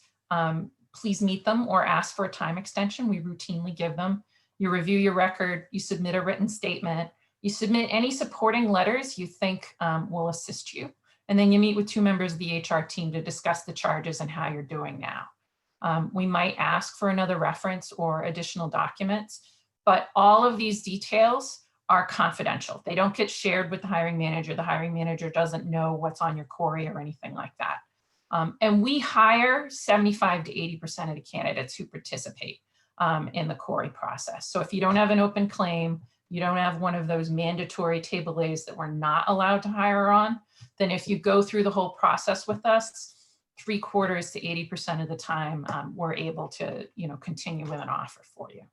Please meet them or ask for a time extension. We routinely give them. You review your record, you submit a written statement, you submit any supporting letters you think will assist you. And then you meet with 2 members of the HR team to discuss the charges and how you're doing now. We might ask for another reference or additional documents, but all of these details are confidential. They don't get shared with the hiring manager. The hiring manager doesn't know what's on your CORI or anything like that. And we hire 75 to 80% of the candidates who participate in the CORI process. So if you don't have an open claim, you don't have one of those mandatory table A's that we're not allowed to hire on, then if you go through the whole process with us, 3/4 to 80% of the time, we're able to, continue with an offer for you.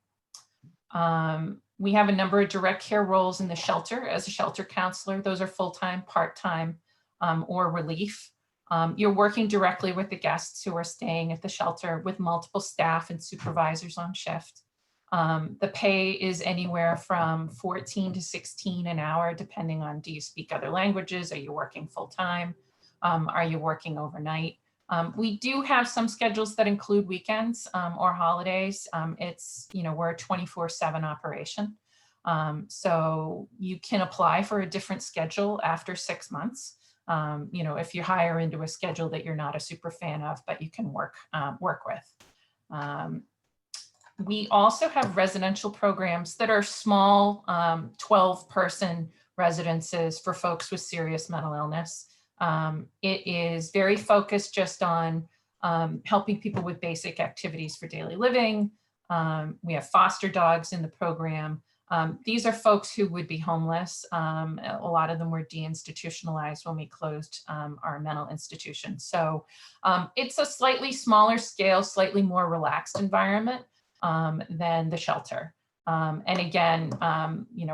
We have a number of direct care roles in the shelter as a shelter counselor. Those are full-time, part-time, or relief. You're working directly with the guests who are staying at the shelter with multiple staff and supervisors on shift. The pay is anywhere from 14 to 16 an hour, depending on, do you speak other languages? Are you working full-time? Are you working overnight? We do have some schedules that include weekends or holidays. We're a 24/7 operation. So you can apply for a different schedule after 6 months. If you hire into a schedule that you're not a super fan of, but you can work with. We also have residential programs that are small 12-person residences for folks with serious mental illness. It is very focused just on helping people with basic activities for daily living. We have foster dogs in the program. These are folks who would be homeless. A lot of them were deinstitutionalized when we closed our mental institution. So it's a slightly smaller scale, slightly more relaxed environment than the shelter. And again,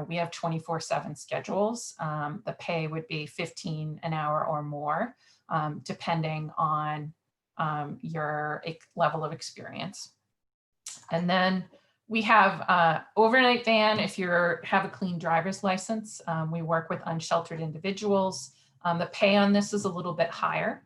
we have 24/7 schedules. The pay would be 15 an hour or more, depending on your level of experience. And then we have overnight van if you have a clean driver's license. We work with unsheltered individuals. The pay on this is a little bit higher.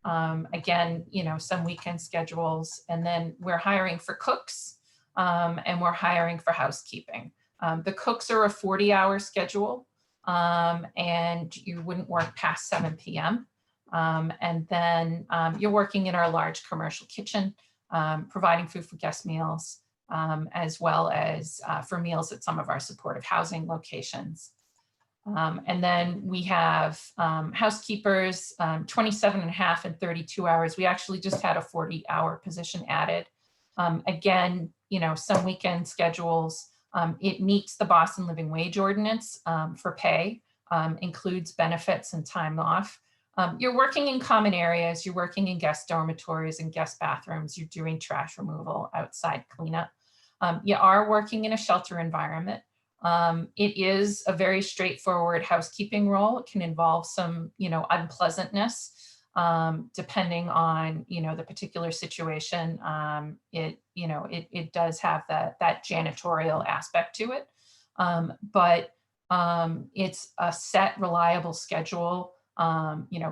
Again, some weekend schedules, and then we're hiring for cooks and we're hiring for housekeeping. The cooks are a 40-hour schedule and you wouldn't work past 7 p.m. And then you're working in our large commercial kitchen, providing food for guest meals, as well as for meals at some of our supportive housing locations. And then we have housekeepers, 27.5 and 32 hours. We actually just had a 40-hour position added. Again, some weekend schedules. It meets the Boston Living Wage Ordinance for pay, includes benefits and time off. You're working in common areas, you're working in guest dormitories and guest bathrooms, you're doing trash removal, outside cleanup. You are working in a shelter environment. It is a very straightforward housekeeping role. It can involve some, unpleasantness, depending on, the particular situation. It does have that janitorial aspect to it. But it's a set, reliable schedule,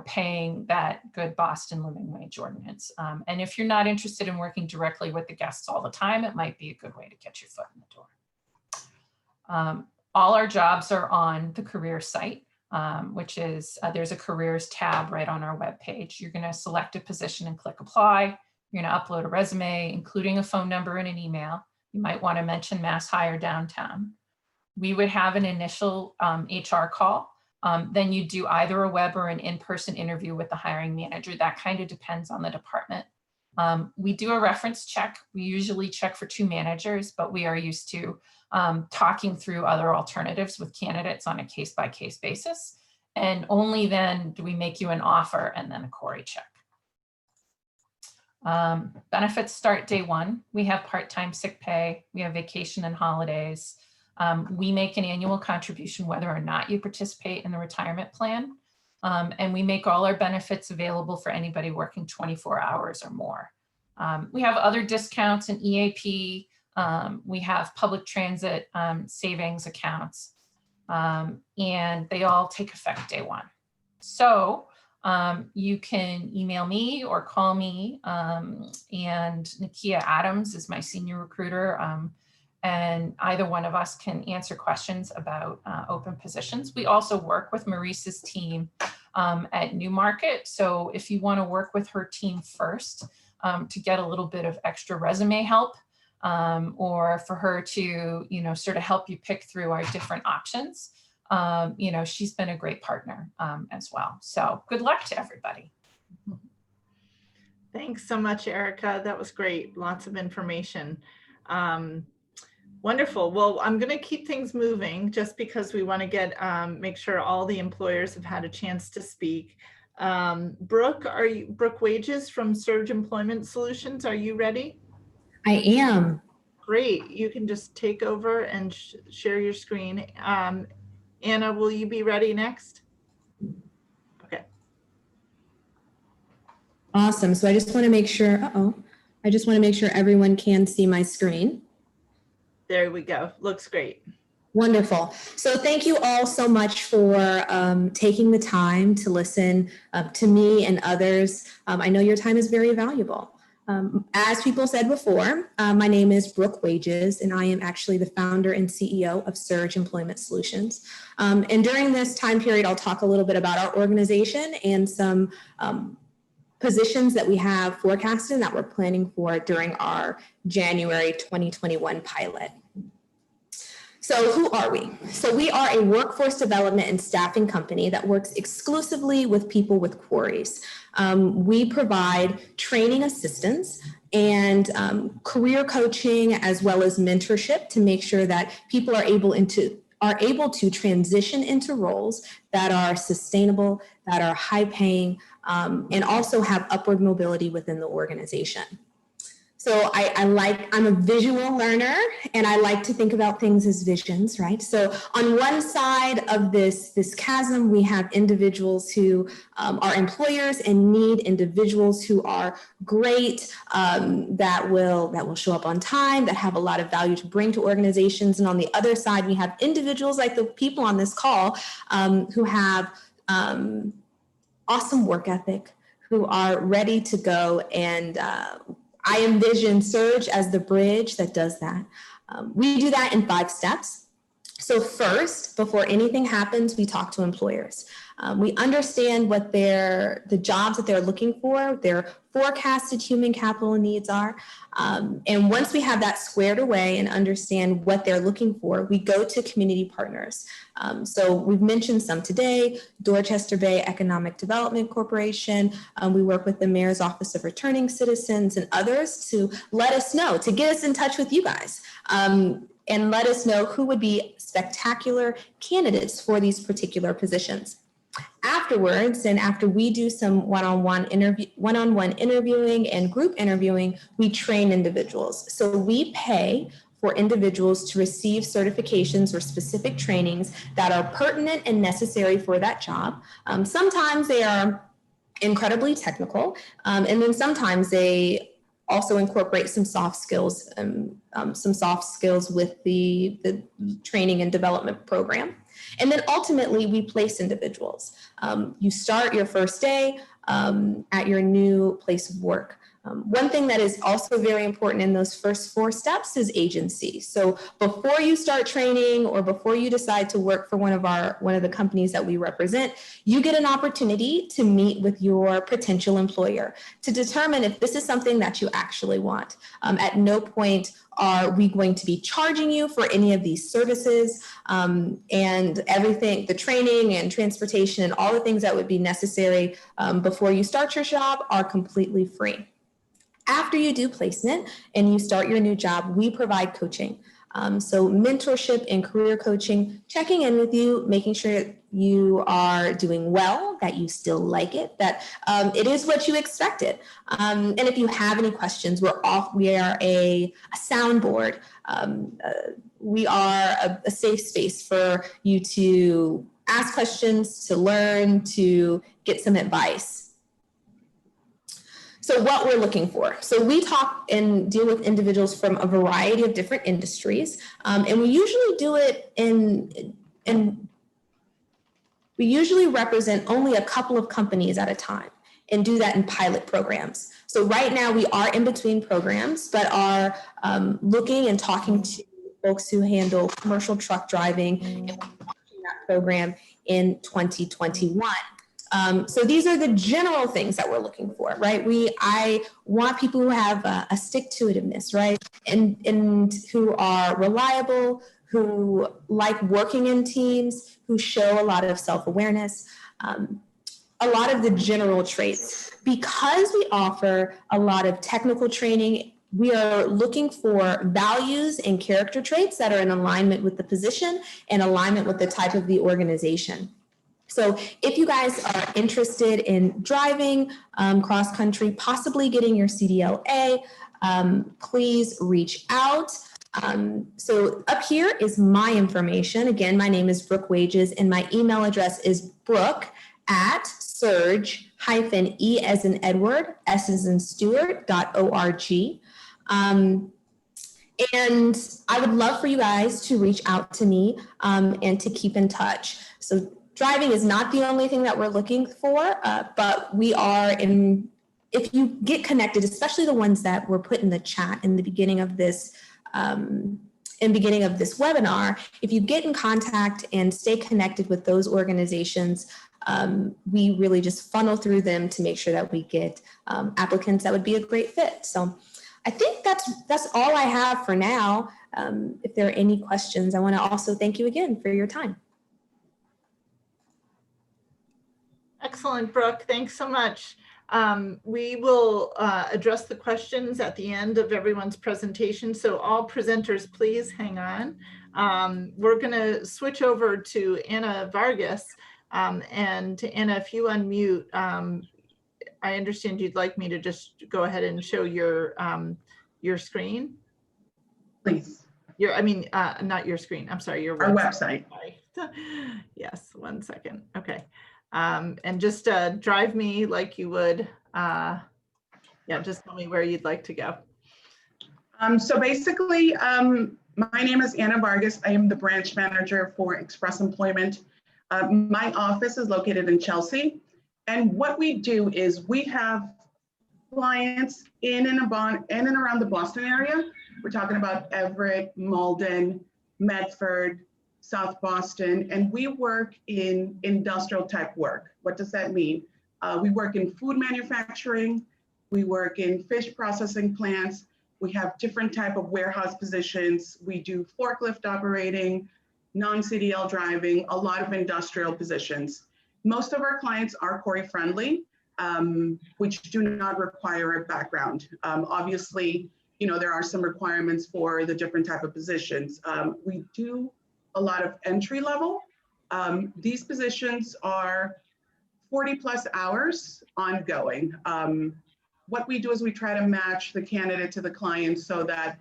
paying that good Boston Living Wage Ordinance. And if you're not interested in working directly with the guests all the time, it might be a good way to get your foot in the door. All our jobs are on the career site, which is, there's a careers tab right on our webpage. You're going to select a position and click apply. You're going to upload a resume, including a phone number and an email. You might want to mention Mass Hire Downtown. We would have an initial HR call. Then you do either a web or an in-person interview with the hiring manager. That kind of depends on the department. We do a reference check. We usually check for 2 managers, but we are used to talking through other alternatives with candidates on a case-by-case basis. And only then do we make you an offer and then a CORI check. Benefits start day 1. We have part-time sick pay. We have vacation and holidays. We make an annual contribution whether or not you participate in the retirement plan. And we make all our benefits available for anybody working 24 hours or more. We have other discounts and EAP. We have public transit savings accounts, and they all take effect day 1. So you can email me or call me, and Nakia Adams is my senior recruiter, and either one of us can answer questions about open positions. We also work with Maurice's team at Newmarket. So if you want to work with her team first to get a little bit of extra resume help, or for her to, sort of help you pick through our different options, she's been a great partner as well. So good luck to everybody. Thanks so much, Erica. That was great. Lots of information. Wonderful. Well, I'm going to keep things moving just because we want to get make sure all the employers have had a chance to speak. Brooke Wages from Surge Employment Solutions, are you ready? I am. Great. You can just take over and share your screen. Anna, will you be ready next? Okay. Awesome. So I just want to make sure, I just want to make sure everyone can see my screen. There we go. Looks great. Wonderful. So thank you all so much for taking the time to listen to me and others. I know your time is very valuable. As people said before, my name is Brooke Wages, and I am actually the founder and CEO of Surge Employment Solutions. And during this time period, I'll talk a little bit about our organization and some positions that we have forecasted and that we're planning for during our January 2021 pilot. So who are we? So we are a workforce development and staffing company that works exclusively with people with queries. We provide training assistance and career coaching as well as mentorship to make sure that people are able to transition into roles that are sustainable, that are high paying, and also have upward mobility within the organization. So I'm a visual learner, and I like to think about things as visions, right? So on one side of this chasm, we have individuals who are employers and need individuals who are great, that will show up on time, that have a lot of value to bring to organizations. And on the other side, we have individuals like the people on this call who have awesome work ethic, who are ready to go, and I envision Surge as the bridge that does that. We do that in 5 steps. So first, before anything happens, we talk to employers. We understand what the jobs that they're looking for, their forecasted human capital needs are. And once we have that squared away and understand what they're looking for, we go to community partners. So we've mentioned some today: Dorchester Bay Economic Development Corporation. We work with the Mayor's Office of Returning Citizens and others to let us know, to get us in touch with you guys. And let us know who would be spectacular candidates for these particular positions. Afterwards, and after we do some one-on-one interviewing and group interviewing, we train individuals. So we pay for individuals to receive certifications or specific trainings that are pertinent and necessary for that job. Sometimes they are incredibly technical, and then sometimes they also incorporate some soft skills with the training and development program. And then ultimately we place individuals. You start your first day at your new place of work. One thing that is also very important in those first 4 steps is agency. So before you start training or before you decide to work for one of the companies that we represent, you get an opportunity to meet with your potential employer to determine if this is something that you actually want. At no point are we going to be charging you for any of these services, and everything, the training and transportation and all the things that would be necessary before you start your job are completely free. After you do placement and you start your new job, we provide coaching. So mentorship and career coaching, checking in with you, making sure you are doing well, that you still like it, that it is what you expected. And if you have any questions, we are a soundboard. We are a safe space for you to ask questions, to learn, to get some advice. So what we're looking for. So we talk and deal with individuals from a variety of different industries. And we usually do it we usually represent only a couple of companies at a time and do that in pilot programs. So right now we are in between programs, but are looking and talking to folks who handle commercial truck driving, and we're launching that program in 2021. So these are the general things that we're looking for, right? I want people who have a stick-to-itiveness, right? And who are reliable, who like working in teams, who show a lot of self-awareness, a lot of the general traits. Because we offer a lot of technical training, we are looking for values and character traits that are in alignment with the position and alignment with the type of the organization. So if you guys are interested in driving cross country, possibly getting your CDLA, please reach out. So up here is my information. Again, my name is Brooke Wages and my email address is brooke@surge-e as in Edward, S as in Stewart.org. And I would love for you guys to reach out to me and to keep in touch. So driving is not the only thing that we're looking for, but we are if you get connected, especially the ones that were put in the chat in the beginning of this webinar, if you get in contact and stay connected with those organizations, we really just funnel through them to make sure that we get applicants that would be a great fit. So I think that's all I have for now. If there are any questions, I want to also thank you again for your time. Excellent, Brooke. Thanks so much. We will address the questions at the end of everyone's presentation. So all presenters, please hang on. We're going to switch over to Anna Vargas. And Anna, if you unmute, I understand you'd like me to just go ahead and show your screen. Please. Not your screen. I'm sorry, your Our website. Yes, 1 second. Okay. And just drive me like you would. Yeah, just tell me where you'd like to go. So basically, my name is Anna Vargas. I am the branch manager for Express Employment. My office is located in Chelsea. And what we do is we have clients in and around the Boston area. We're talking about Everett, Malden, Medford, South Boston, and we work in industrial type work. What does that mean? We work in food manufacturing, we work in fish processing plants, we have different type of warehouse positions, we do forklift operating, non-CDL driving, a lot of industrial positions. Most of our clients are CORI-friendly, which do not require a background. Obviously, there are some requirements for the different type of positions. We do a lot of entry level. These positions are 40+ hours ongoing. What we do is we try to match the candidate to the client so that,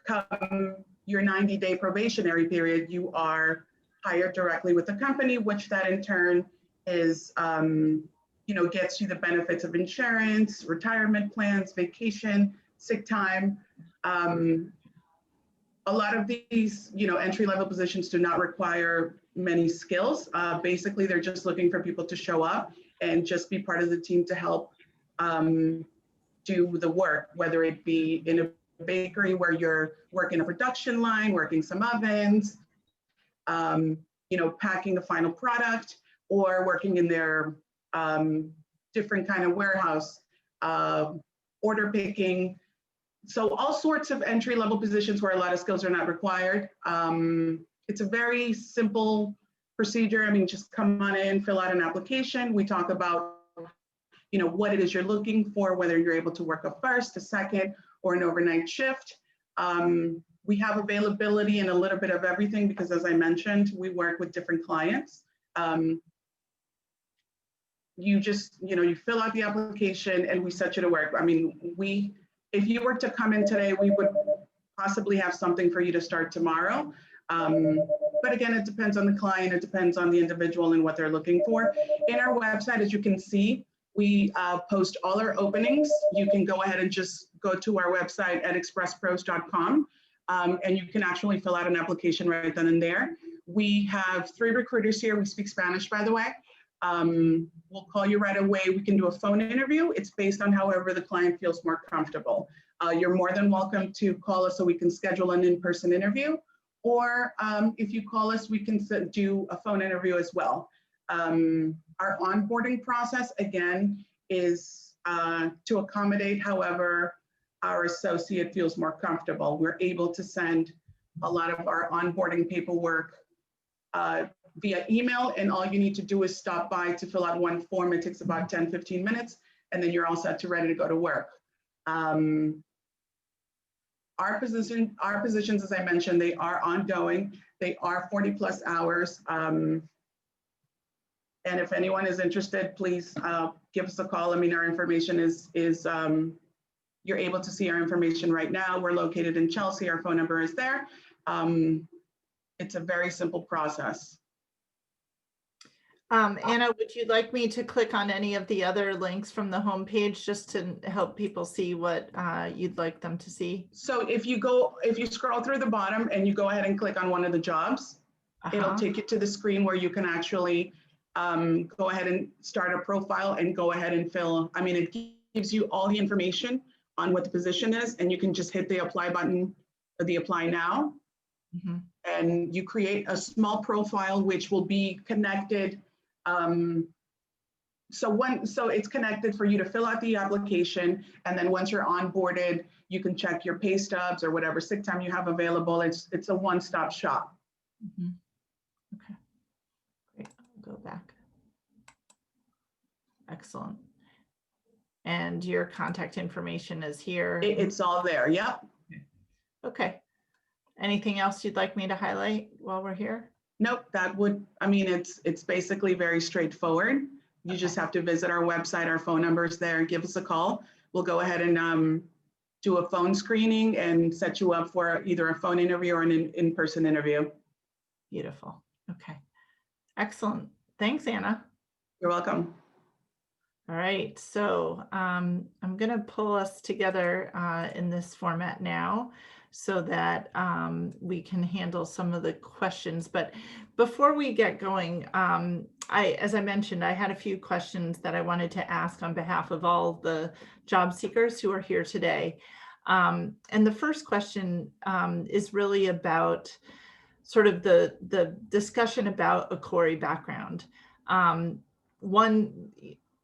come your 90-day probationary period, you are hired directly with the company, which that in turn is, gets you the benefits of insurance, retirement plans, vacation, sick time. A lot of these, entry-level positions do not require many skills. Basically, they're just looking for people to show up and just be part of the team to help do the work, whether it be in a bakery where you're working a production line, working some ovens, packing the final product, or working in their different kind of warehouse, order picking. So all sorts of entry-level positions where a lot of skills are not required. It's a very simple procedure. Just come on in, fill out an application. We talk about, what it is you're looking for, whether you're able to work a first, a second, or an overnight shift. We have availability in a little bit of everything because, as I mentioned, we work with different clients. You just, you fill out the application and we set you to work. If you were to come in today, we would possibly have something for you to start tomorrow. But again, it depends on the client, it depends on the individual and what they're looking for. In our website, as you can see, we post all our openings. You can go ahead and just go to our website at expresspros.com and you can actually fill out an application right then and there. We have 3 recruiters here. We speak Spanish, by the way. We'll call you right away. We can do a phone interview. It's based on however the client feels more comfortable. You're more than welcome to call us so we can schedule an in-person interview. Or if you call us, we can do a phone interview as well. Our onboarding process, again, is to accommodate however our associate feels more comfortable. We're able to send a lot of our onboarding paperwork via email, and all you need to do is stop by to fill out one form. It takes about 10, 15 minutes, and then you're all set to ready to go to work. Our positions, as I mentioned, they are ongoing. They are 40+ hours. And if anyone is interested, please give us a call. I mean, our information is you're able to see our information right now. We're located in Chelsea. Our phone number is there. It's a very simple process. Anna, would you like me to click on any of the other links from the homepage just to help people see what you'd like them to see? So if you scroll through the bottom and you go ahead and click on one of the jobs, it'll take you to the screen where you can actually go ahead and start a profile and go ahead and fill. I mean, it gives you all the information on what the position is, and you can just hit the apply button or the apply now. And you create a small profile which will be connected. So it's connected for you to fill out the application, and then once you're onboarded, you can check your pay stubs or whatever sick time you have available. It's a one-stop shop. Okay, great. I'll go back. Excellent. And your contact information is here. It's all there. Yep. Okay. Anything else you'd like me to highlight while we're here? Nope. I mean, it's basically very straightforward. You just have to visit our website. Our phone number is there. Give us a call. We'll go ahead and do a phone screening and set you up for either a phone interview or an in-person interview. Beautiful. Okay. Excellent. Thanks, Anna. You're welcome. All right. So I'm going to pull us together in this format now so that we can handle some of the questions. But before we get going, as I mentioned, I had a few questions that I wanted to ask on behalf of all the job seekers who are here today. And the first question is really about sort of the discussion about a CORI background.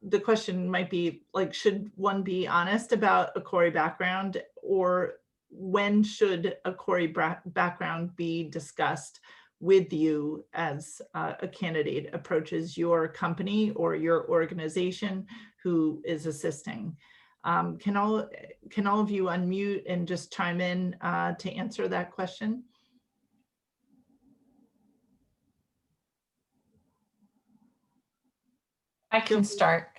The question might be like, should one be honest about a CORI background, or when should a CORI background be discussed with you as a candidate approaches your company or your organization who is assisting? Can all of you unmute and just chime in to answer that question? I can start.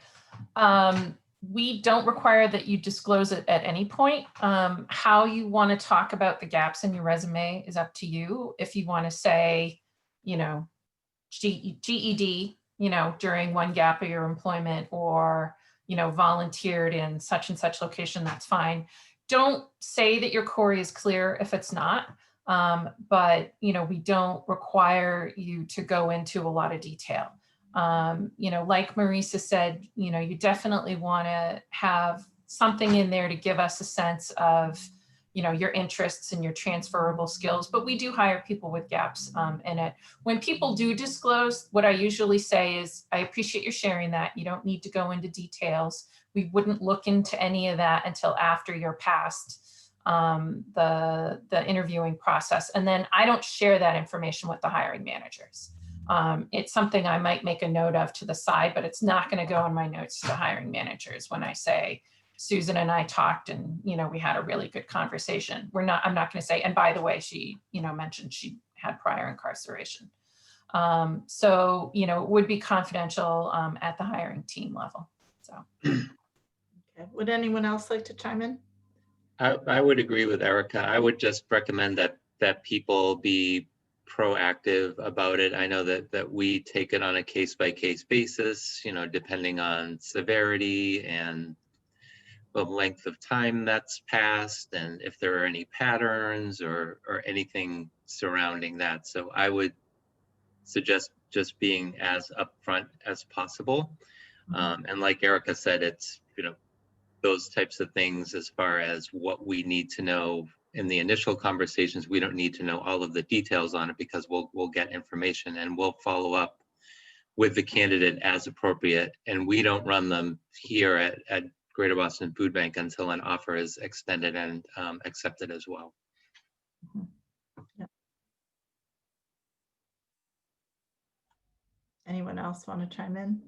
We don't require that you disclose it at any point. How you want to talk about the gaps in your resume is up to you. If you want to say, GED, during one gap of your employment, or, volunteered in such and such location, that's fine. Don't say that your CORI is clear if it's not. But, we don't require you to go into a lot of detail. Like Marisa said, you definitely want to have something in there to give us a sense of, your interests and your transferable skills, but we do hire people with gaps in it. When people do disclose, what I usually say is, I appreciate you sharing that. You don't need to go into details. We wouldn't look into any of that until after you're past the interviewing process. And then I don't share that information with the hiring managers. It's something I might make a note of to the side, but it's not going to go in my notes to the hiring managers when I say, Susan and I talked and, we had a really good conversation. I'm not going to say, and by the way, she, mentioned she had prior incarceration. So, it would be confidential at the hiring team level. So. Okay. Would anyone else like to chime in? I would agree with Erica. I would just recommend that people be proactive about it. I know that we take it on a case-by-case basis, depending on severity and the length of time that's passed, and if there are any patterns or anything surrounding that. So I would suggest just being as upfront as possible. And like Erica said, it's, those types of things as far as what we need to know in the initial conversations, we don't need to know all of the details on it, because we'll get information and we'll follow up with the candidate as appropriate. And we don't run them here at Greater Boston Food Bank until an offer is extended and accepted as well. Yep. Anyone else want to chime in?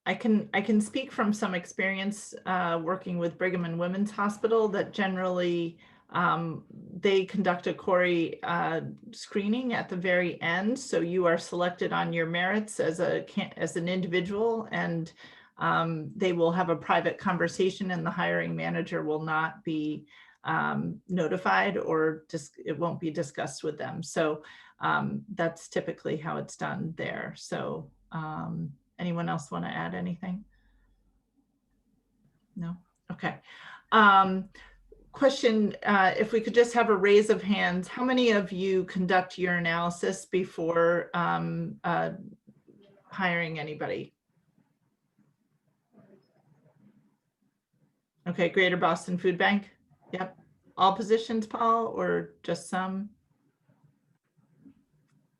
I can speak from some experience working with Brigham and Women's Hospital that generally they conduct a CORI screening at the very end. So you are selected on your merits as an individual, and they will have a private conversation, and the hiring manager will not be notified, or it won't be discussed with them. So that's typically how it's done there. So anyone else want to add anything? No? Okay. Question, if we could just have a raise of hands, how many of you conduct your analysis before hiring anybody? Okay, Greater Boston Food Bank. Yep. All positions, Paul, or just some?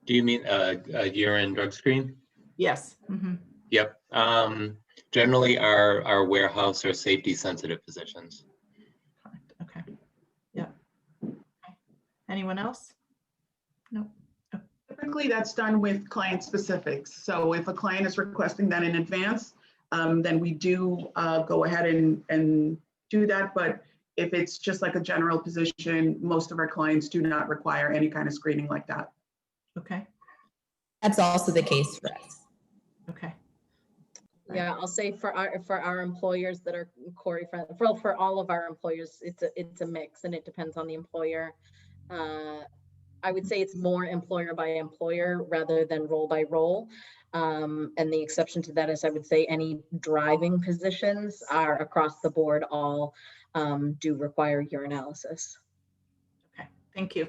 Do you mean a urine drug screen? Yes. Mm-hmm. Yep. Generally our warehouse or safety sensitive positions. Okay. Yeah. Okay. Anyone else? No. Oh. Typically that's done with client specifics. So if a client is requesting that in advance, then we do go ahead and do that. But if it's just like a general position, most of our clients do not require any kind of screening like that. Okay. That's also the case for us. Okay. Yeah, I'll say for our employers that are CORI friendly, for all of our employers, it's a mix, and it depends on the employer. I would say it's more employer by employer rather than role by role. And the exception to that is, I would say, any driving positions are across the board all do require urinalysis. Okay, thank you.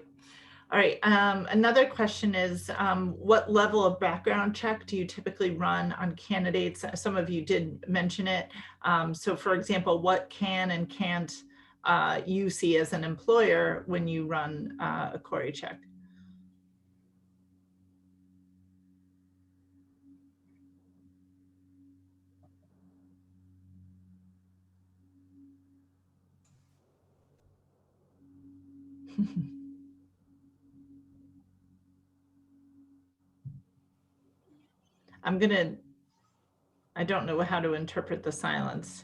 All right, another question is, what level of background check do you typically run on candidates? Some of you did mention it. So for example, what can and can't you see as an employer when you run a CORI check? I don't know how to interpret the silence.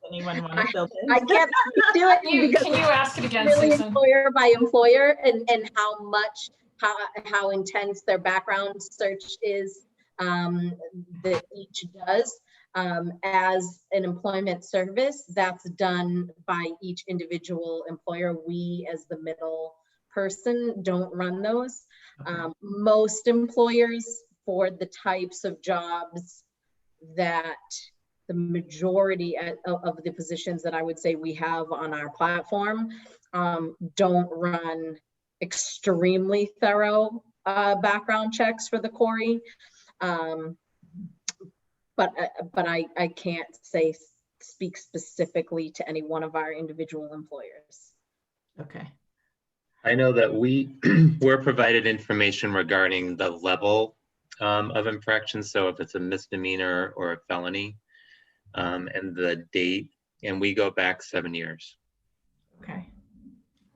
Anyone want to fill in? I can't do it. Can you ask it again, really Susan? Employer by employer, and how intense their background search is that each does. As an employment service, that's done by each individual employer. We, as the middle person, don't run those. Okay. Most employers, for the types of jobs that the majority of the positions that I would say we have on our platform, don't run extremely thorough background checks for the CORI. But I can't speak specifically to any one of our individual employers. Okay. I know that we're provided information regarding the level of infraction. So if it's a misdemeanor or a felony, and the date, and we go back 7 years. Okay.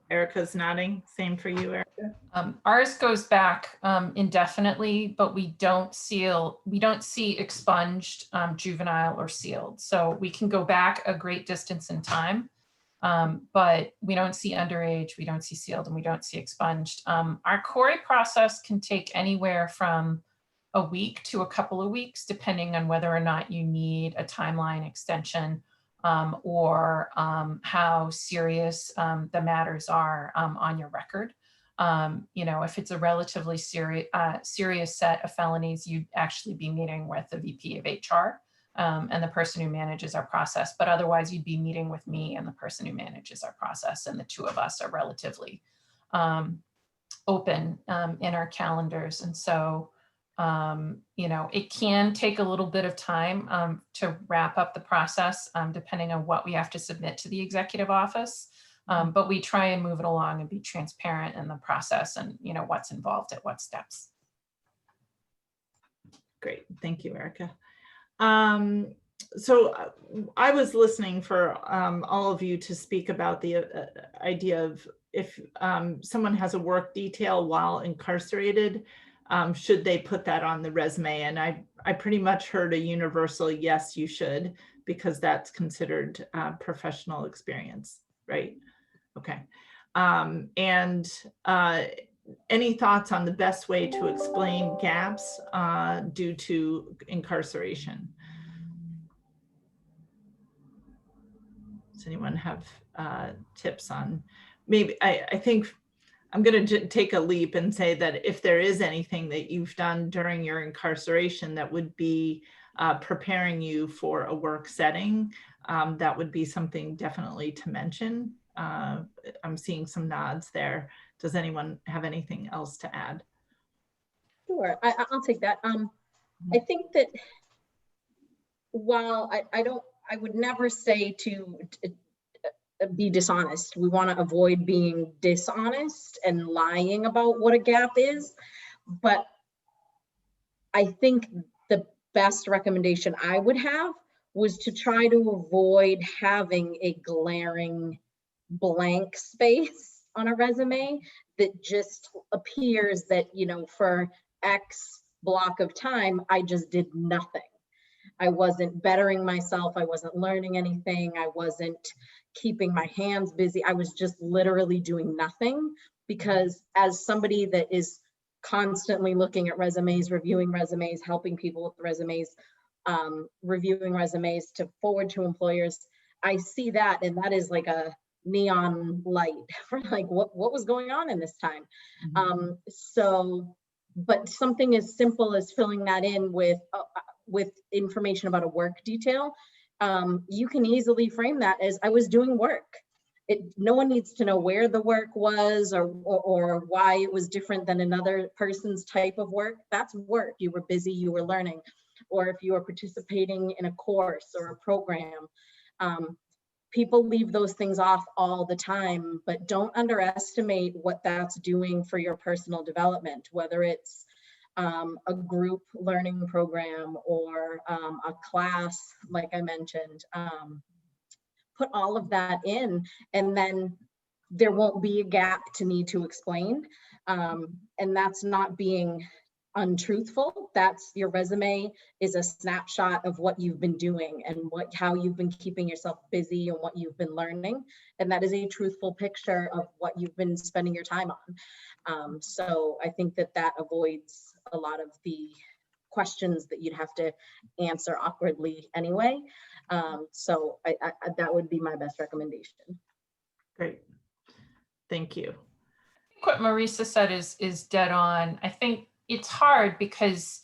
Erica's nodding. Same for you, Erica. Ours goes back indefinitely, but we don't see expunged, juvenile, or sealed. So we can go back a great distance in time, but we don't see underage, we don't see sealed, and we don't see expunged. Our CORI process can take anywhere from a week to a couple of weeks, depending on whether or not you need a timeline extension or how serious the matters are on your record. If it's a relatively serious set of felonies, you'd actually be meeting with the VP of HR and the person who manages our process. But otherwise, you'd be meeting with me and the person who manages our process. And the two of us are relatively open in our calendars. And so, it can take a little bit of time to wrap up the process, depending on what we have to submit to the executive office. But we try and move it along and be transparent in the process and, what's involved at what steps. Great, thank you, Erica. So I was listening for all of you to speak about the idea of if someone has a work detail while incarcerated, should they put that on the resume? And I pretty much heard a universal yes, you should, because that's considered professional experience, right? Okay. Any thoughts on the best way to explain gaps due to incarceration? Does anyone have tips on, maybe, I think I'm going to take a leap and say that if there is anything that you've done during your incarceration that would be preparing you for a work setting, that would be something definitely to mention. I'm seeing some nods there. Does anyone have anything else to add? Sure, I'll take that. I think that while I would never say to be dishonest. We want to avoid being dishonest and lying about what a gap is. But I think the best recommendation I would have was to try to avoid having a glaring blank space on a resume that just appears that, you know, for X block of time, I just did nothing. I wasn't bettering myself. I wasn't learning anything. I wasn't keeping my hands busy. I was just literally doing nothing, because as somebody that is constantly looking at resumes, reviewing resumes, helping people with resumes, reviewing resumes to forward to employers, I see that, and that is like a neon light for like what was going on in this time. But something as simple as filling that in with information about a work detail, you can easily frame that as I was doing work. No one needs to know where the work was or why it was different than another person's type of work. That's work. You were busy, you were learning. Or if you were participating in a course or a program. People leave those things off all the time, but don't underestimate what that's doing for your personal development, whether it's a group learning program or a class, like I mentioned. Put all of that in, and then there won't be a gap to need to explain. And that's not being untruthful. That's your resume is a snapshot of what you've been doing and how you've been keeping yourself busy and what you've been learning. And that is a truthful picture of what you've been spending your time on. So I think that avoids a lot of the questions that you'd have to answer awkwardly anyway. So that would be my best recommendation. Great, thank you. I think what Marisa said is dead on. I think it's hard because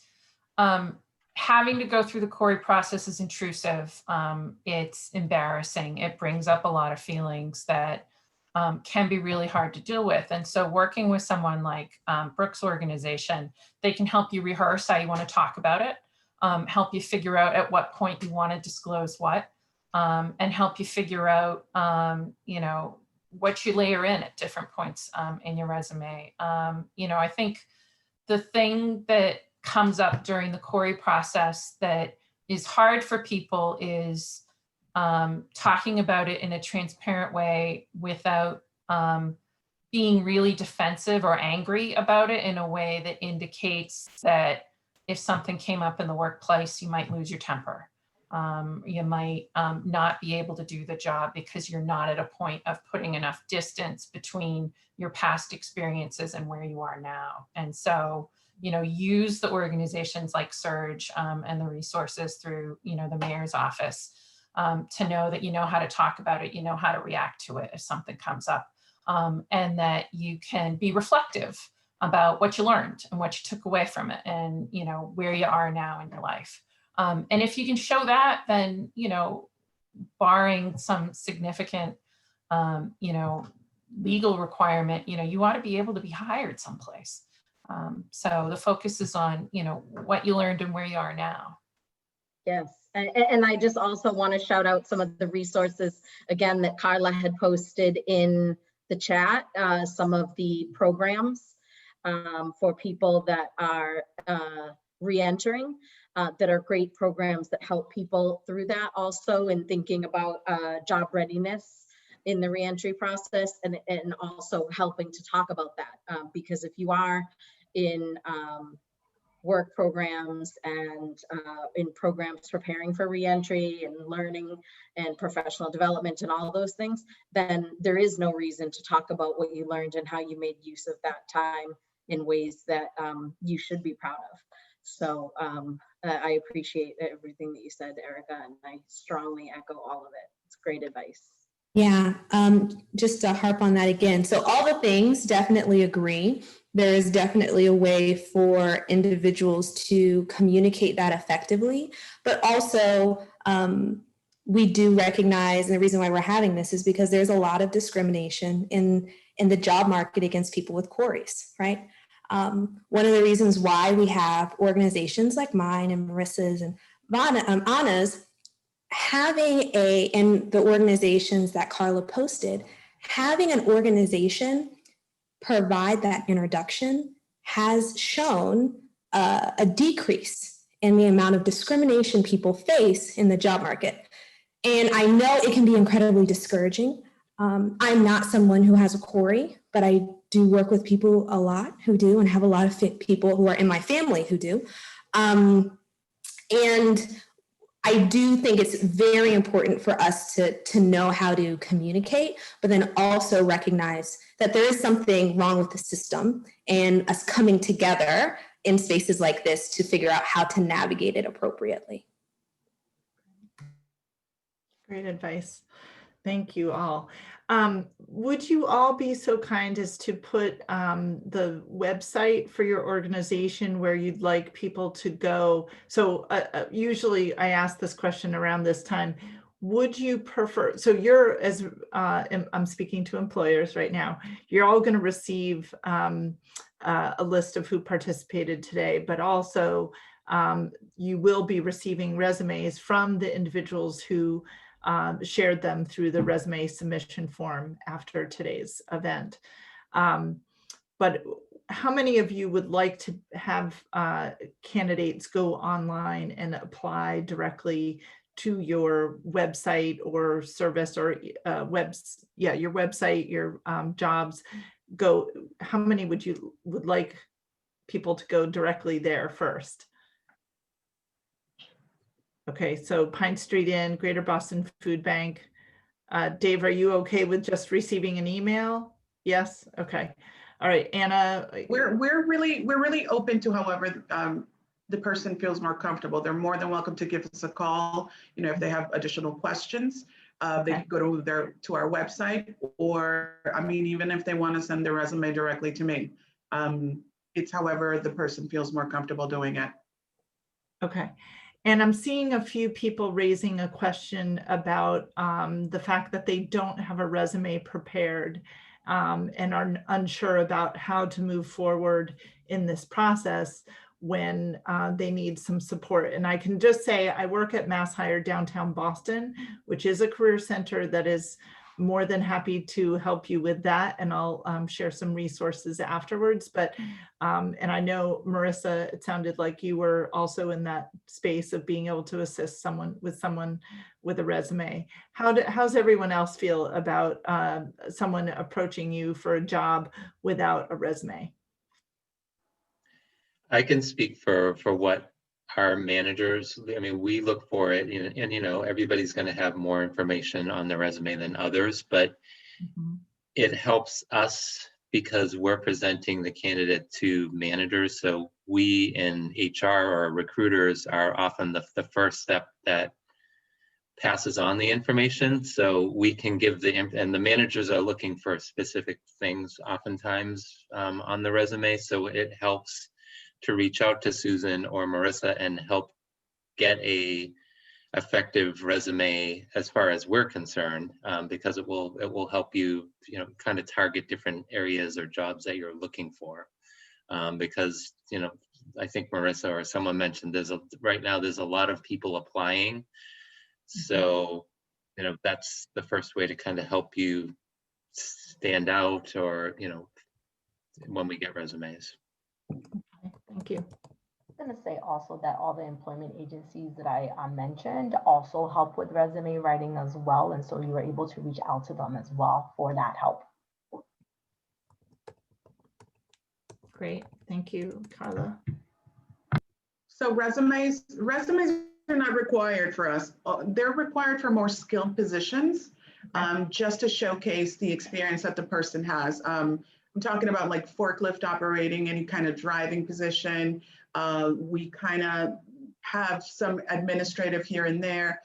having to go through the CORI process is intrusive. It's embarrassing. It brings up a lot of feelings that can be really hard to deal with. And so working with someone like Brooke's organization, they can help you rehearse how you want to talk about it, help you figure out at what point you want to disclose what, and help you figure out, you know, what you layer in at different points in your resume. You know, I think the thing that comes up during the CORI process that is hard for people is talking about it in a transparent way without being really defensive or angry about it in a way that indicates that if something came up in the workplace, you might lose your temper. You might not be able to do the job because you're not at a point of putting enough distance between your past experiences and where you are now. And so, you know, use the organizations like Surge and the resources through, you know, the mayor's office to know that you know how to talk about it, you know how to react to it if something comes up, and that you can be reflective about what you learned and what you took away from it and, you know, where you are now in your life. And if you can show that, then, you know, barring some significant, you know, legal requirement, you know, you ought to be able to be hired someplace. So the focus is on, you know, what you learned and where you are now. Yes, and I just also want to shout out some of the resources, again, that Carla had posted in the chat, some of the programs for people that are re-entering that are great programs that help people through that also, in thinking about job readiness in the reentry process, and also helping to talk about that. Because if you are in work programs and in programs preparing for reentry and learning and professional development and all those things, then there is no reason to talk about what you learned and how you made use of that time in ways that you should be proud of. So I appreciate everything that you said, Erica, and I strongly echo all of it. It's great advice. Yeah, just to harp on that again. So all the things, definitely agree. There is definitely a way for individuals to communicate that effectively, but also we do recognize, and the reason why we're having this is because there's a lot of discrimination in the job market against people with CORIs, right? One of the reasons why we have organizations like mine and Marissa's and Anna's and the organizations that Carla posted, having an organization provide that introduction has shown a decrease in the amount of discrimination people face in the job market. And I know it can be incredibly discouraging. I'm not someone who has a CORI, but I do work with people a lot who do, and have a lot of people who are in my family who do. And I do think it's very important for us to know how to communicate, but then also recognize that there is something wrong with the system, and us coming together in spaces like this to figure out how to navigate it appropriately. Great advice. Thank you all. Would you all be so kind as to put the website for your organization where you'd like people to go? So usually I ask this question around this time. Would you prefer, so you're, as I'm speaking to employers right now, you're all going to receive a list of who participated today, but also you will be receiving resumes from the individuals who shared them through the resume submission form after today's event. But how many of you would like to have candidates go online and apply directly to your website or service, or your website, your jobs? How many would like people to go directly there first? Okay, so Pine Street Inn, Greater Boston Food Bank. Dave, are you okay with just receiving an email? Yes. Okay. All right, Anna. We're really open to however the person feels more comfortable. They're more than welcome to give us a call. You know, if they have additional questions, they can go to our website, or I mean, even if they want to send their resume directly to me. It's however the person feels more comfortable doing it. Okay. And I'm seeing a few people raising a question about the fact that they don't have a resume prepared and are unsure about how to move forward in this process when they need some support. And I can just say I work at Mass Hire downtown Boston, which is a career center that is more than happy to help you with that. And I'll share some resources afterwards. But, and I know, Marissa, it sounded like you were also in that space of being able to assist someone with a resume. How's everyone else feel about someone approaching you for a job without a resume? I can speak for what our managers, I mean, we look for it, and you know, everybody's going to have more information on their resume than others, but it helps us because we're presenting the candidate to managers. So we in HR or recruiters are often the first step that passes on the information. So we can give and the managers are looking for specific things oftentimes on the resume. So it helps to reach out to Susan or Marissa and help get a effective resume as far as we're concerned, because it will help you, you know, kind of target different areas or jobs that you're looking for. Because, you know, I think Marissa or someone mentioned right now there's a lot of people applying. So, you know, that's the first way to kind of help you stand out, or, you know, when we get resumes. Thank you. going to say also that all the employment agencies that I mentioned also help with resume writing as well. And so you are able to reach out to them as well for that help. Great, thank you, Carla. So resumes are not required for us. They're required for more skilled positions, just to showcase the experience that the person has. I'm talking about like forklift operating, any kind of driving position. We kind of have some administrative here and there.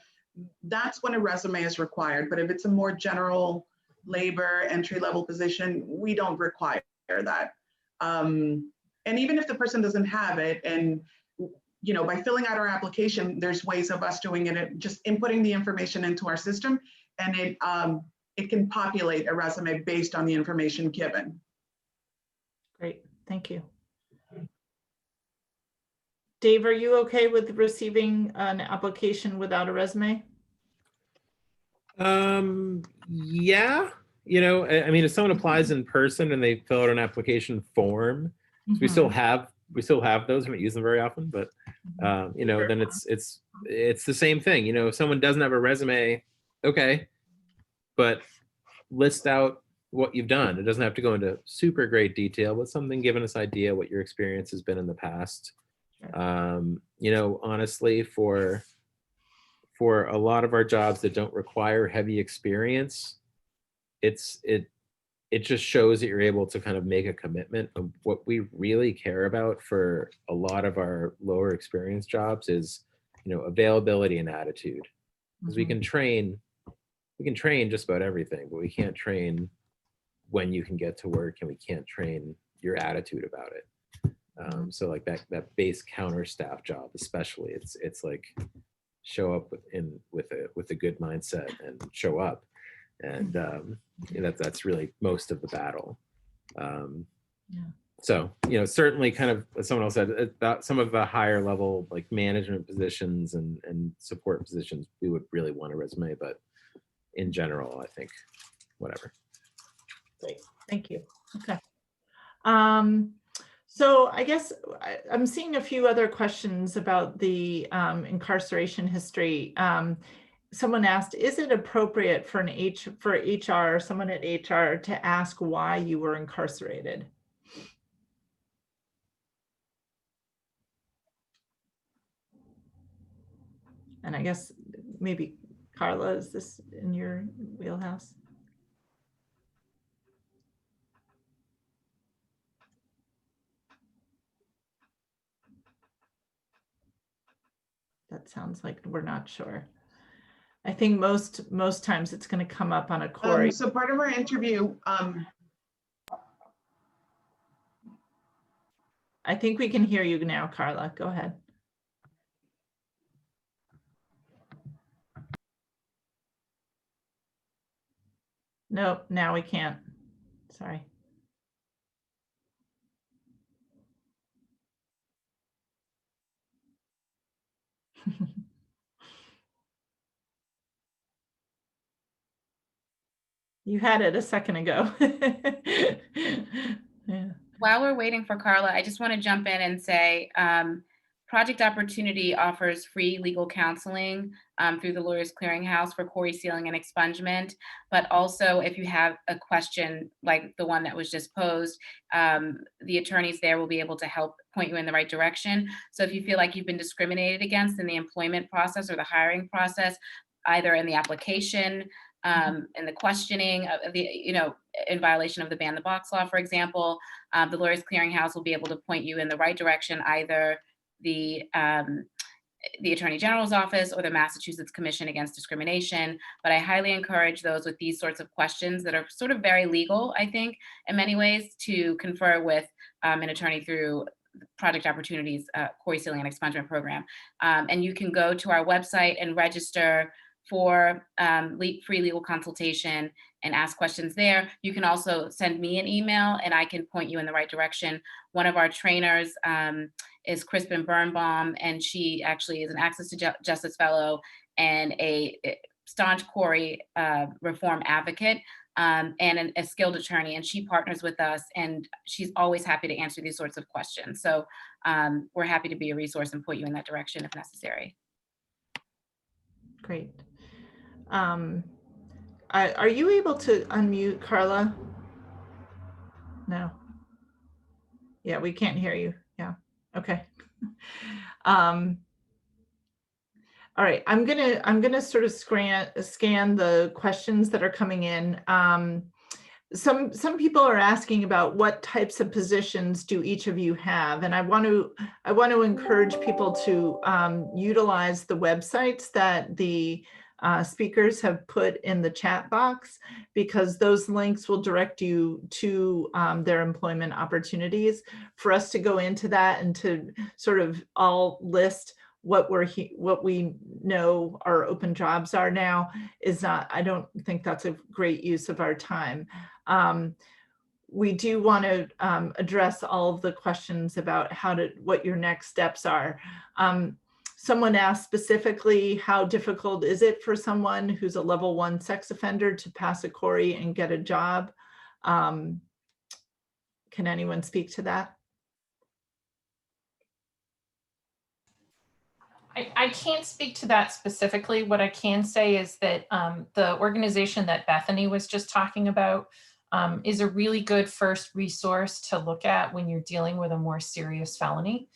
That's when a resume is required. But if it's a more general labor entry-level position, we don't require that. And even if the person doesn't have it, and you know, by filling out our application, there's ways of us doing it, just inputting the information into our system, and it can populate a resume based on the information given. Great, thank you. Dave, are you okay with receiving an application without a resume? Yeah, you know, I mean, if someone applies in person and they fill out an application form, so we still have those. We don't use them very often, but you know, then it's the same thing. You know, if someone doesn't have a resume, okay, but list out what you've done. It doesn't have to go into super great detail, but something giving us idea what your experience has been in the past. You know, honestly, for a lot of our jobs that don't require heavy experience, it just shows that you're able to kind of make a commitment. Of what we really care about for a lot of our lower experience jobs is, you know, availability and attitude. Because we can train just about everything, but we can't train when you can get to work, and we can't train your attitude about it. So like that base counter staff job, especially, it's like show up with a good mindset and show up. And that's really most of the battle. So, you know, certainly kind of, as someone else said, about some of the higher level like management positions and support positions, we would really want a resume, but in general, I think whatever. Great, thank you. Okay. So I guess I'm seeing a few other questions about the incarceration history. Someone asked, is it appropriate for HR, someone at HR, to ask why you were incarcerated? And I guess maybe Carla, is this in your wheelhouse? That sounds like we're not sure. I think most times it's going to come up on a CORI. So part of our interview, I think we can hear you now, Carla. Go ahead. No, now we can't. Sorry. You had it a second ago. Yeah. While we're waiting for Carla, I just want to jump in and say Project Opportunity offers free legal counseling through the Lawyers Clearinghouse for CORI sealing and expungement. But also, if you have a question like the one that was just posed, the attorneys there will be able to help point you in the right direction. So if you feel like you've been discriminated against in the employment process or the hiring process, either in the application, in the questioning of the, you know, in violation of the ban the box law, for example, the Lawyers Clearinghouse will be able to point you in the right direction, either the Attorney General's office or the Massachusetts Commission Against Discrimination. But I highly encourage those with these sorts of questions that are sort of very legal, I think, in many ways, to confer with an attorney through Project Opportunities CORI sealing and expungement program. And you can go to our website and register for free legal consultation and ask questions there. You can also send me an email and I can point you in the right direction. One of our trainers is Crispin Birnbaum, and she actually is an Access to Justice Fellow and a staunch CORI reform advocate. and a skilled attorney, and she partners with us, and she's always happy to answer these sorts of questions. So we're happy to be a resource and put you in that direction if necessary. Great. Are you able to unmute, Carla? No. Yeah, we can't hear you. Yeah. Okay. All right, I'm gonna sort of scan the questions that are coming in. Some people are asking about what types of positions do each of you have, and I want to encourage people to utilize the websites that the speakers have put in the chat box, because those links will direct you to their employment opportunities. For us to go into that and to sort of all list what we know our open jobs are now is not, I don't think that's a great use of our time. We do want to address all of the questions about what your next steps are. Someone asked specifically, how difficult is it for someone who's a level 1 sex offender to pass a CORI and get a job? Can anyone speak to that? I can't speak to that specifically. What I can say is that the organization that Bethany was just talking about is a really good first resource to look at when you're dealing with a more serious felony,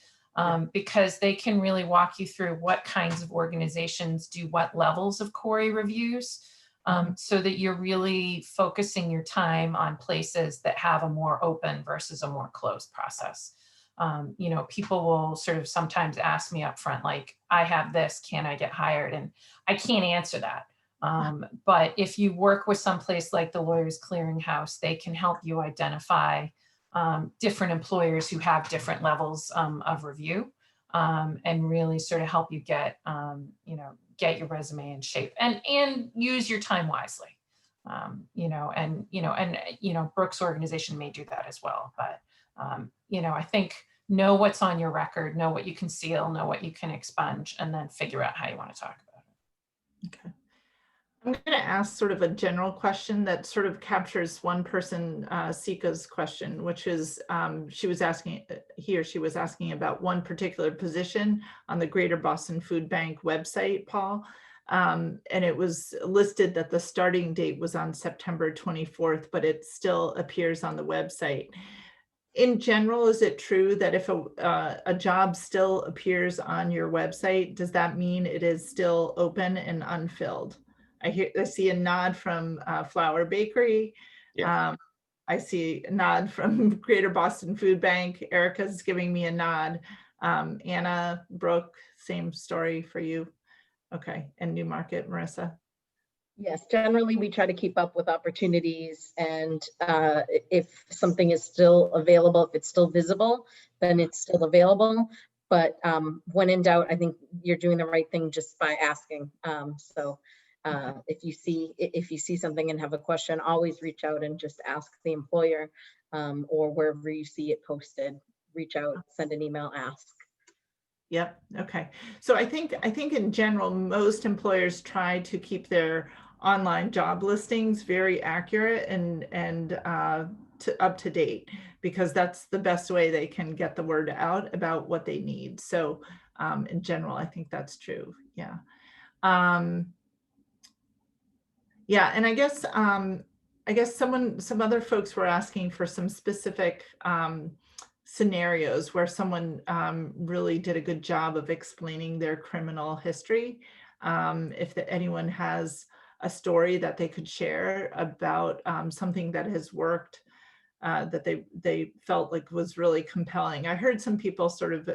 because they can really walk you through what kinds of organizations do what levels of CORI reviews, so that you're really focusing your time on places that have a more open versus a more closed process. You know, people will sort of sometimes ask me up front, like, I have this, can I get hired? And I can't answer that. But if you work with someplace like the Lawyers Clearinghouse, they can help you identify different employers who have different levels of review, and really sort of help you get, you know, get your resume in shape and use your time wisely. You know, Brooke's organization may do that as well, but you know, I think know what's on your record, know what you can seal, know what you can expunge, and then figure out how you want to talk about it. Okay. I'm going to ask sort of a general question that sort of captures one person, Sika's question, which is she was asking about one particular position on the Greater Boston Food Bank website, Paul. And it was listed that the starting date was on September 24th, but it still appears on the website. In general, is it true that if a job still appears on your website, does that mean it is still open and unfilled? I see a nod from Flower Bakery. Yeah. I see a nod from Greater Boston Food Bank. Erica's giving me a nod. Anna, Brooke, same story for you. Okay, and Newmarket, Marissa. Yes, generally we try to keep up with opportunities, and if something is still available, if it's still visible, then it's still available. But when in doubt, I think you're doing the right thing just by asking. If you see something and have a question, always reach out and just ask the employer, or wherever you see it posted, reach out, send an email, ask. Yep. Okay. So I think in general, most employers try to keep their online job listings very accurate and up to date, because that's the best way they can get the word out about what they need. So in general, I think that's true. Yeah. Yeah. And I guess some other folks were asking for some specific scenarios where someone really did a good job of explaining their criminal history. If anyone has a story that they could share about something that has worked, that they felt like was really compelling. I heard some people sort of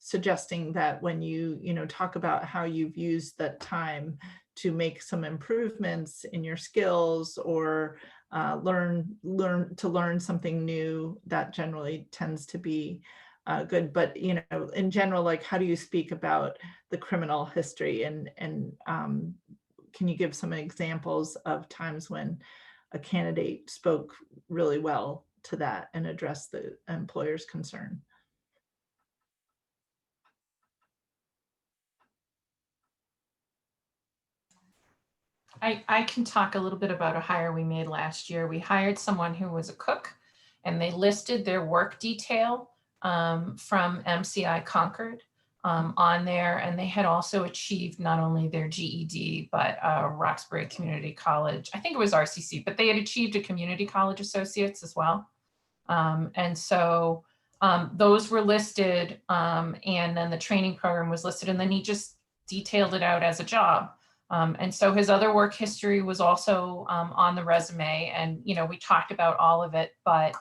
suggesting that when you talk about how you've used that time to make some improvements in your skills, or learn something new, that generally tends to be good. But in general, like, how do you speak about the criminal history, and can you give some examples of times when a candidate spoke really well to that and addressed the employer's concern? I can talk a little bit about a hire we made last year. We hired someone who was a cook, and they listed their work detail from MCI Concord on there, and they had also achieved not only their GED, but Roxbury Community College. I think it was RCC, but they had achieved a community college associates as well. And so those were listed, and then the training program was listed, and then he just detailed it out as a job. And so his other work history was also on the resume, and, you know, we talked about all of it, but,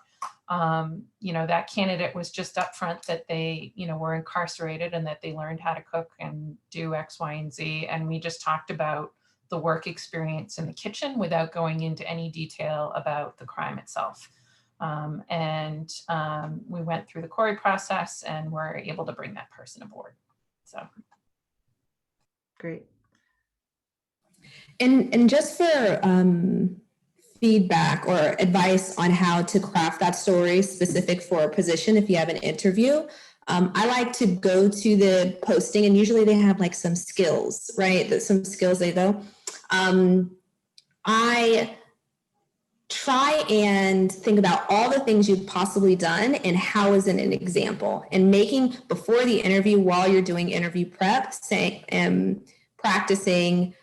you know, that candidate was just upfront that they, you know, were incarcerated and that they learned how to cook and do X, Y, and Z. And we just talked about the work experience in the kitchen without going into any detail about the crime itself. We went through the CORI process and were able to bring that person aboard. So. Great. And just for feedback or advice on how to craft that story specific for a position, if you have an interview, I like to go to the posting, and usually they have like some skills, right? Some skills they go. I try and think about all the things you've possibly done and how is it an example, and making before the interview, while you're doing interview prep, saying practicing,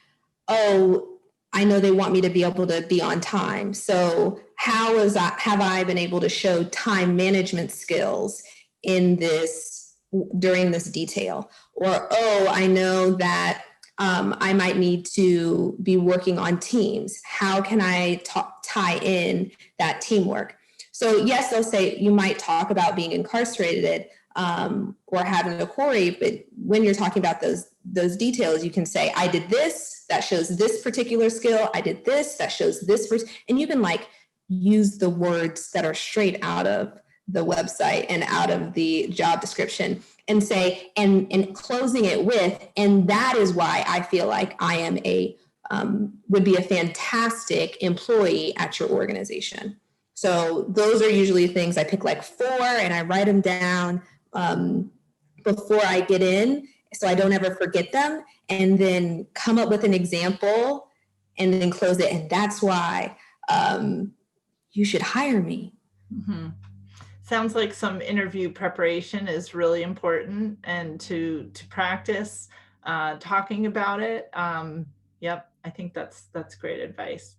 oh, I know they want me to be able to be on time. So have I been able to show time management skills in this during this detail? Or, oh, I know that I might need to be working on teams. How can I tie in that teamwork? So yes, they'll say you might talk about being incarcerated or having a CORI, but when you're talking about those details, you can say, I did this, that shows this particular skill. I did this, that shows this, and you can like use the words that are straight out of the website and out of the job description and say, and closing it with, and that is why I feel like I am would be a fantastic employee at your organization. So those are usually things I pick like 4 and I write them down before I get in, so I don't ever forget them, and then come up with an example and then close it. And that's why you should hire me. Mm-hmm. Sounds like some interview preparation is really important, and to practice talking about it. Yep, I think that's great advice.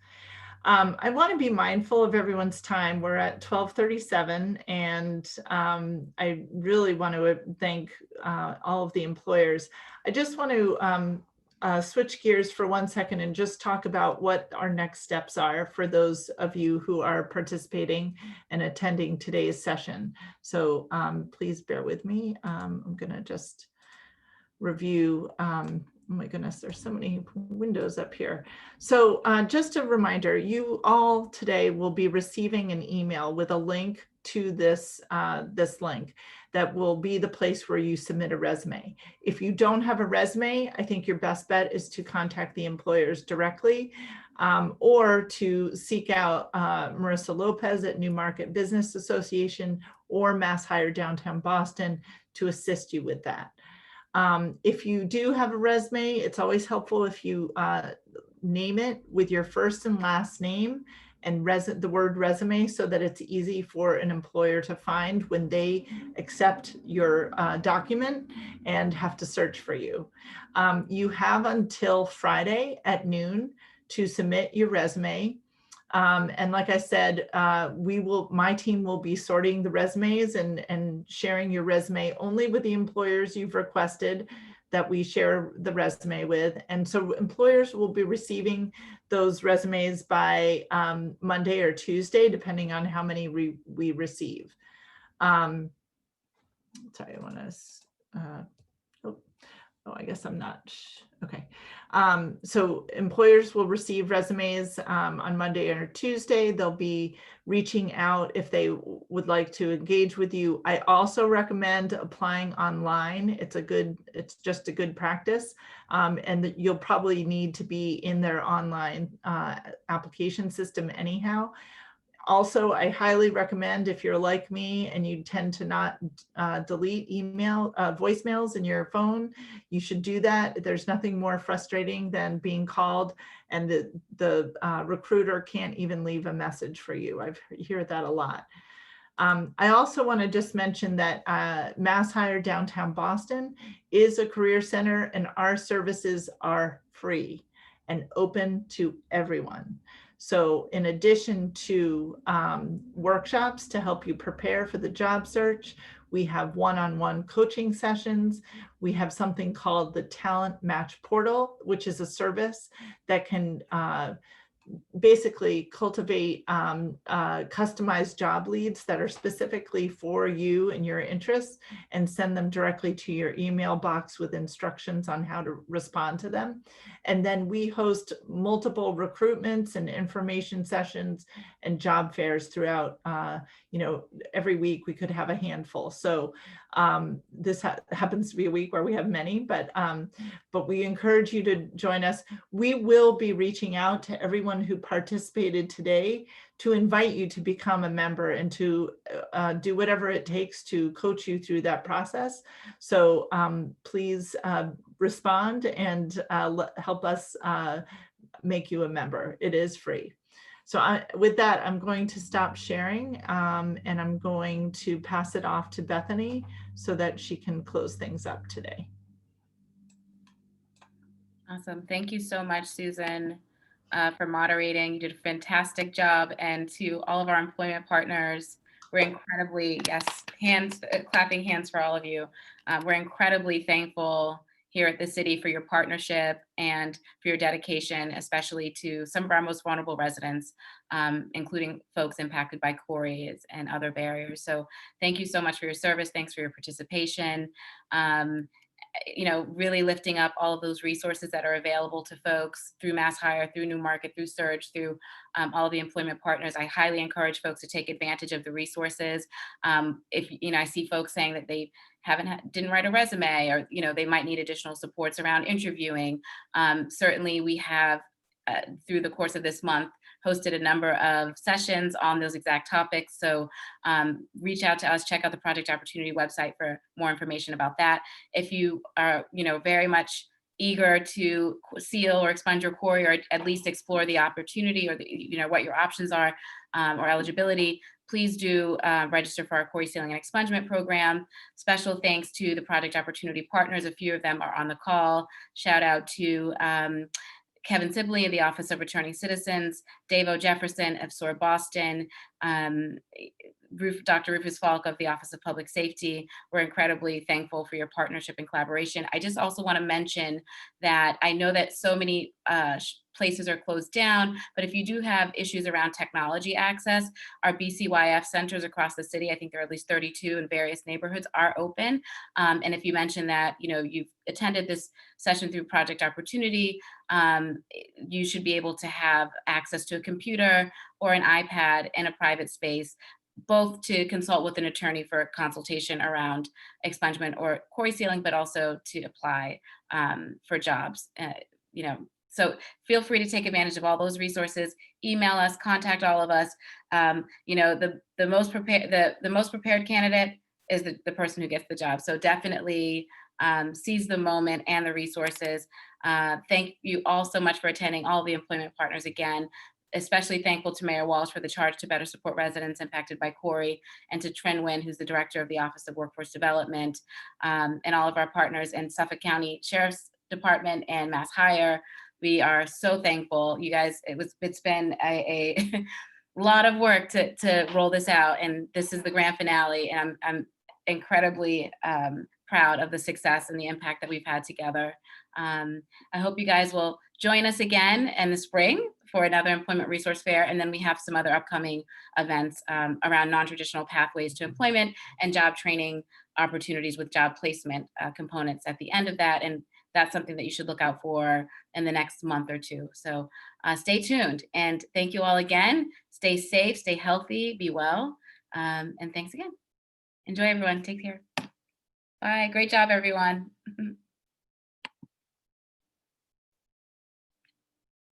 I want to be mindful of everyone's time. We're at 12:37, and I really want to thank all of the employers. I just want to switch gears for 1 second and just talk about what our next steps are for those of you who are participating and attending today's session. So please bear with me. I'm going to just review. Oh my goodness, there's so many windows up here. So just a reminder, you all today will be receiving an email with a link to this link that will be the place where you submit a resume. If you don't have a resume, I think your best bet is to contact the employers directly or to seek out Marissa Lopez at Newmarket Business Association or Mass Hire Downtown Boston to assist you with that. If you do have a resume, it's always helpful if you name it with your first and last name and the word resume, so that it's easy for an employer to find when they accept your document and have to search for you. You have until Friday at noon to submit your resume. And like I said, my team will be sorting the resumes and sharing your resume only with the employers you've requested that we share the resume with. And so employers will be receiving those resumes by Monday or Tuesday, depending on how many we receive. Sorry, I want to, I guess I'm not, okay. So employers will receive resumes on Monday or Tuesday. They'll be reaching out if they would like to engage with you. I also recommend applying online. It's just a good practice. And you'll probably need to be in their online application system anyhow. Also, I highly recommend, if you're like me and you tend to not delete voicemails in your phone, you should do that. There's nothing more frustrating than being called and the recruiter can't even leave a message for you. I hear that a lot. I also want to just mention that Mass Hire Downtown Boston is a career center, and our services are free and open to everyone. So in addition to workshops to help you prepare for the job search, we have one-on-one coaching sessions. We have something called the Talent Match Portal, which is a service that can basically cultivate customized job leads that are specifically for you and your interests, and send them directly to your email box with instructions on how to respond to them. And then we host multiple recruitments and information sessions and job fairs throughout, every week we could have a handful. So this happens to be a week where we have many, but we encourage you to join us. We will be reaching out to everyone who participated today to invite you to become a member and to do whatever it takes to coach you through that process. So please respond and help us make you a member. It is free. So with that, I'm going to stop sharing and I'm going to pass it off to Bethany so that she can close things up today. Awesome. Thank you so much, Susan, for moderating. You did a fantastic job. And to all of our employment partners, we're incredibly, clapping hands for all of you. We're incredibly thankful here at the city for your partnership and for your dedication, especially to some of our most vulnerable residents, including folks impacted by CORI and other barriers. So thank you so much for your service. Thanks for your participation. Really lifting up all of those resources that are available to folks through Mass Hire, through Newmarket, through Surge, through all the employment partners. I highly encourage folks to take advantage of the resources. If I see folks saying that they didn't write a resume, or they might need additional supports around interviewing. Certainly, we have through the course of this month hosted a number of sessions on those exact topics. So reach out to us, check out the Project Opportunity website for more information about that. If you are, very much eager to seal or expunge your CORI, or at least explore the opportunity, or what your options are, or eligibility, please do register for our CORI sealing and expungement program. Special thanks to the Project Opportunity partners. A few of them are on the call. Shout out to Kevin Sibley of the Office of Returning Citizens, Dave O. Jefferson of SOAR Boston, Dr. Rufus Falk of the Office of Public Safety. We're incredibly thankful for your partnership and collaboration. I just also want to mention that I know that so many places are closed down, but if you do have issues around technology access, our BCYF centers across the city, I think there are at least 32 in various neighborhoods, are open. And if you mention that you've attended this session through Project Opportunity, you should be able to have access to a computer or an iPad in a private space, both to consult with an attorney for a consultation around expungement or CORI sealing, but also to apply for jobs. So feel free to take advantage of all those resources. Email us, contact all of us. The most prepared candidate is the person who gets the job. So definitely seize the moment and the resources. Thank you all so much for attending, all the employment partners again. Especially thankful to Mayor Walsh for the charge to better support residents impacted by CORI, and to Trin Nguyen, who's the director of the Office of Workforce Development, and all of our partners in Suffolk County Sheriff's Department and Mass Hire. We are so thankful. You guys, it's been a lot of work to roll this out, and this is the grand finale, and I'm incredibly proud of the success and the impact that we've had together. I hope you guys will join us again in the spring for another employment resource fair. And then we have some other upcoming events around non-traditional pathways to employment and job training opportunities with job placement components at the end of that. And that's something that you should look out for in the next month or two. So stay tuned, and thank you all again. Stay safe, stay healthy, be well. And thanks again. Enjoy, everyone. Take care. Bye. Great job, everyone.